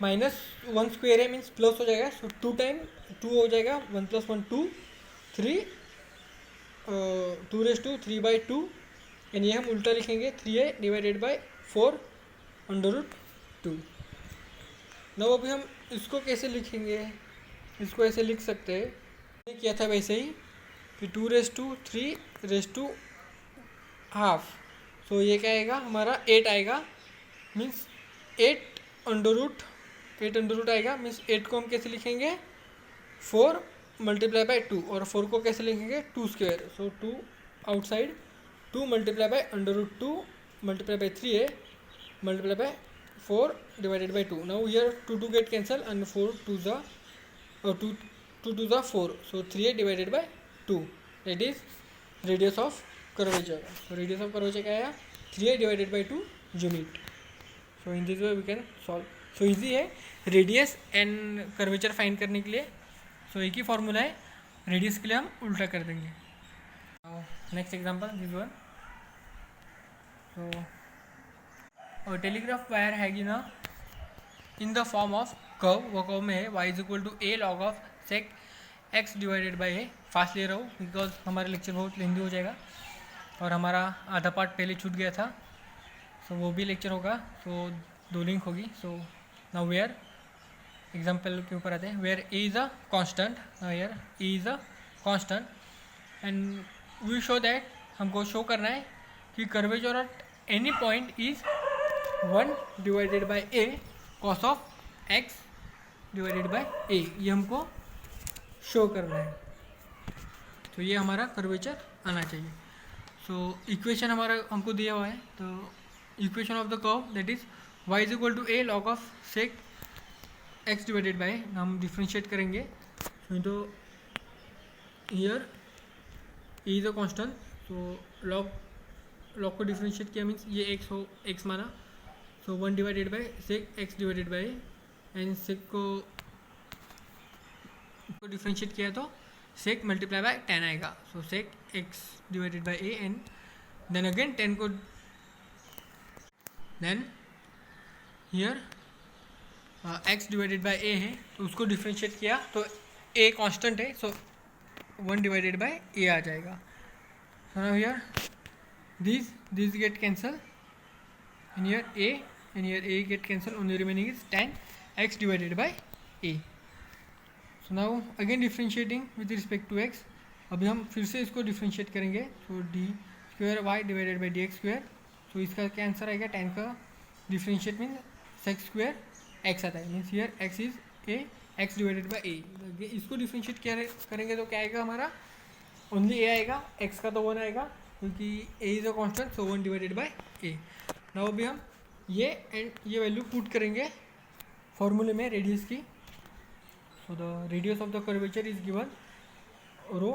-1 स्क्वायर है मीन्स प्लस हो जाएगा, सो 2 टाइम 2 हो जाएगा, 1 + 1 2 3 2 रेज़ टू 3 बाई 2, एंड ये हम उल्टा लिखेंगे 3a divided by 4 under root 2। Now अभी हम इसको कैसे लिखेंगे, इसको ऐसे लिख सकते हैं, किया था वैसे ही कि 2 raise to 3 raise to half, so ये क्या आएगा हमारा 8 आएगा, मीन्स 8 अंडर रूट आएगा, मीन्स 8 को हम कैसे लिखेंगे 4 मल्टीप्लाई बाई 2, और 4 को कैसे लिखेंगे 2 square, so 2 outside 2 multiply by under root 2 multiply by 3a multiply by 4 divided by 2। Now here 2 get cancel and 4 2 2 4, so 3a divided by 2, that is radius of curvature. So radius of curvature क्या आया 3a divided by 2 unit. So in this way we can solve. So easy है radius and curvature find करने के लिए। सो एक ही formula है, radius के लिए हम उल्टा कर देंगे। Next example this one. So telegraph wire हैगी ना in the form of curve, वो कर्व में है y is equal to a log of sec x divided by a। Fast ले रहा हूँ बिकॉज हमारा लेक्चर बहुत लेंदी हो जाएगा, और हमारा आधा पार्ट पहले छूट गया था, सो वो भी लेक्चर होगा, सो 2 लिंक होगी। सो नाउ वेयर एग्जाम्पल के ऊपर आते हैं, where a is a constant, where a is a constant, and we show that हमको शो करना है कि curvature at any point is 1 divided by a cos of x divided by a, ये हमको शो करना है। तो ये हमारा कर्वेचर आना चाहिए। सो इक्वेशन हमारा हमको दिया हुआ है, तो equation of the curve that is y is equal to a log of sec x divided by, हम डिफ्रेंशिएट करेंगे, तो here e is a constant, तो log को डिफ्रेंशिएट किया मीन्स ये x माना, so 1 divided by sec x divided by, and sec को differentiate किया तो सेक मल्टीप्लाई बाय 10 आएगा, so sec x divided by a, and then again 10 को, then here x divided by a है, तो उसको डिफ्रेंशिएट किया तो a कांस्टेंट है, सो 1 डिवाइडेड बाय a आ जाएगा। सो now here these get cancel, and here a and here a get cancel, only remaining is tan x divided by a. So now again differentiating with respect to x, अभी हम फिर से इसको differentiate करेंगे. So D square Y divided by D x square. So इसका क्या answer आएगा, tan का differentiate mean sec square x आता है, means here x is a x divided by a. इसको डिफ्रेंशिएट करेंगे तो क्या आएगा हमारा, ओनली a आएगा, x का तो 1 आएगा क्योंकि a is a constant, so 1 divided by a. Now अभी हम ये एंड ये वैल्यू पुट करेंगे फॉर्मूले में रेडियस की. So the radius of the curvature is given rho,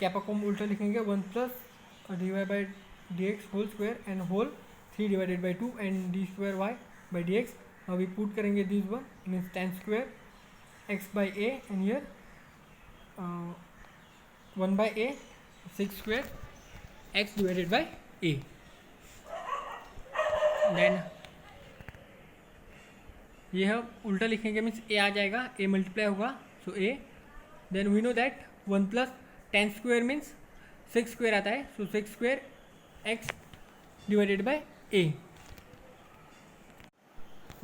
kappa को हम उल्टा लिखेंगे 1 plus divide by D x whole square and whole 3 divided by 2 and d square y by D x. अभी put करेंगे this one means tan square x by a and here 1 by a 6 square x divided by a. Then ये हम उल्टा लिखेंगे means ए आ जाएगा, a multiply होगा, so a. Then we know that 1 plus tan square means 6 square आता है, so 6 square x divided by a.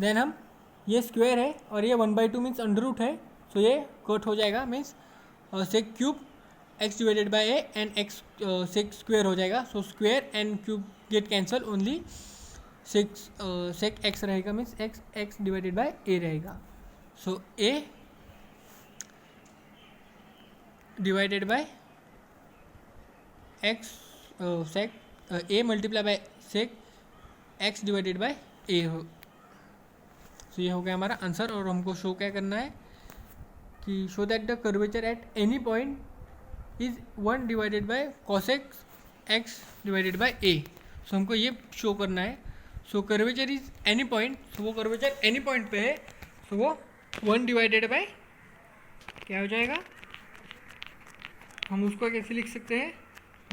Then हम ये स्क्वायर है और ये 1/2 मीन्स अंडर रूट है, सो ये कट हो जाएगा means sec cube x divided by a and x sec square हो जाएगा. So square and cube get cancel, only sec x रहेगा means x divided by a रहेगा. So a divided by x sec a multiply by sec x divided by a हो. So ये हो गया हमारा answer. और हमको शो क्या करना है कि show that the curvature at any point is 1 divided by cosec x divided by a. So हमको ये शो करना है. So curvature is any point, so वो कर्वेचर एनी पॉइंट पे है, सो वो 1 डिवाइडेड बाई क्या हो जाएगा, हम उसको कैसे लिख सकते हैं,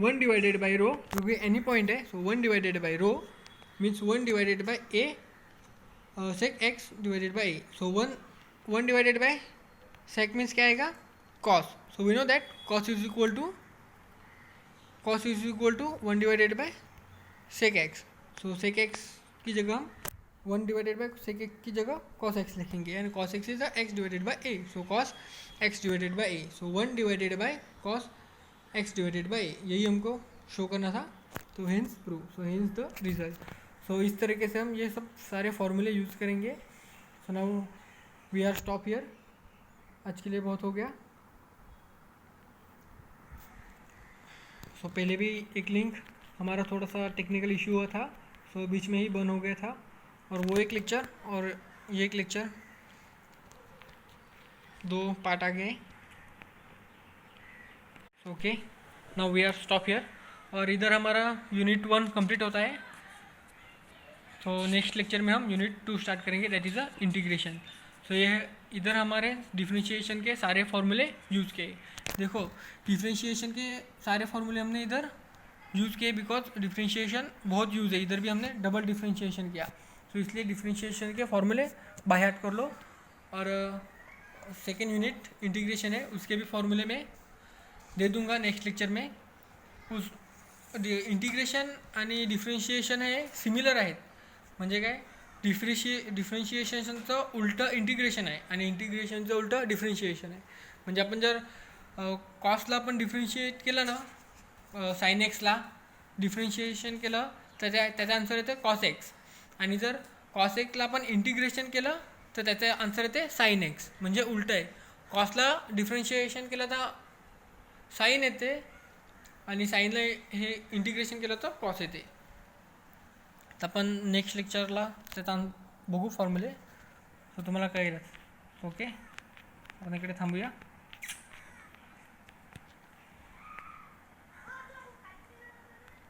1 डिवाइडेड बाई रो, क्योंकि एनी पॉइंट है. So 1 divided by rho means 1 divided by a sec x divided by a. So 1 divided by sec means क्या आएगा, cos. So we know that cos is equal to 1 divided by sec x. So sec x की जगह हम 1 divided by sec x की जगह cos x लिखेंगे and cos x is x divided by a. So cos x divided by a. So 1 divided by cos x divided by a, यही हमको show करना था. तो hence prove, so hence the result. So इस तरीके से हम ये सब सारे फॉर्मूले यूज़ करेंगे. So now we are stop here. आज के लिए बहुत हो गया. सो पहले भी एक लिंक हमारा थोड़ा सा टेक्निकल इशू हुआ था, सो बीच में ही बंद हो गया था, और वो एक लेक्चर और ये एक लेक्चर 2 पार्ट आ गए. Okay, now we are stop here. और इधर हमारा यूनिट 1 कंप्लीट होता है. तो नेक्स्ट लेक्चर में हम यूनिट 2 स्टार्ट करेंगे, दैट इज़ अ इंटीग्रेशन. सो ये इधर हमारे डिफ्रेंशिएशन के सारे फॉर्मूले यूज़ किए. देखो डिफ्रेंशिएशन के सारे फॉर्मूले हमने इधर यूज़ किए बिकॉज डिफ्रेंशिएशन बहुत यूज़ है. इधर भी हमने डबल डिफ्रेंशिएशन किया, तो इसलिए डिफ्रेंशिएशन के फॉर्मूले बाय हार्ट कर लो. और सेकेंड यूनिट इंटीग्रेशन है, उसके भी फॉर्मूले में दे दूंगा नेक्स्ट लेक्चर में. उस इंटिग्रेशन आणि डिफ्रेंशिएशन हे सिमिलर आहेत. म्हणजे काय, डिफ्रेंशिएशनचं उलटं इंटिग्रेशन आहे आणि इंटिग्रेशनचं उलटं डिफ्रेंशिएशन आहे. म्हणजे आपण जर कॉसला आपण डिफ्रेंशिएट केलं ना, साइन एक्सला डिफ्रेंशिएशन केलं तर त्याचा आन्सर येते कॉस एक्स. आणि जर कॉस एक्सला आपण इंटिग्रेशन केलं तर त्याचा आन्सर येते साइन एक्स. म्हणजे उलटं आहे. कॉसला डिफ्रेंशिएशन केलं तर साइन येते आणि साइनला हे इंटिग्रेशन केलं तर कॉस येते. तर आपण नेक्स्ट लेक्चरला त्याचा बघू फॉर्म्युले, तर तुम्हाला कळेलच. ओके, आपण इकडे थांबूया.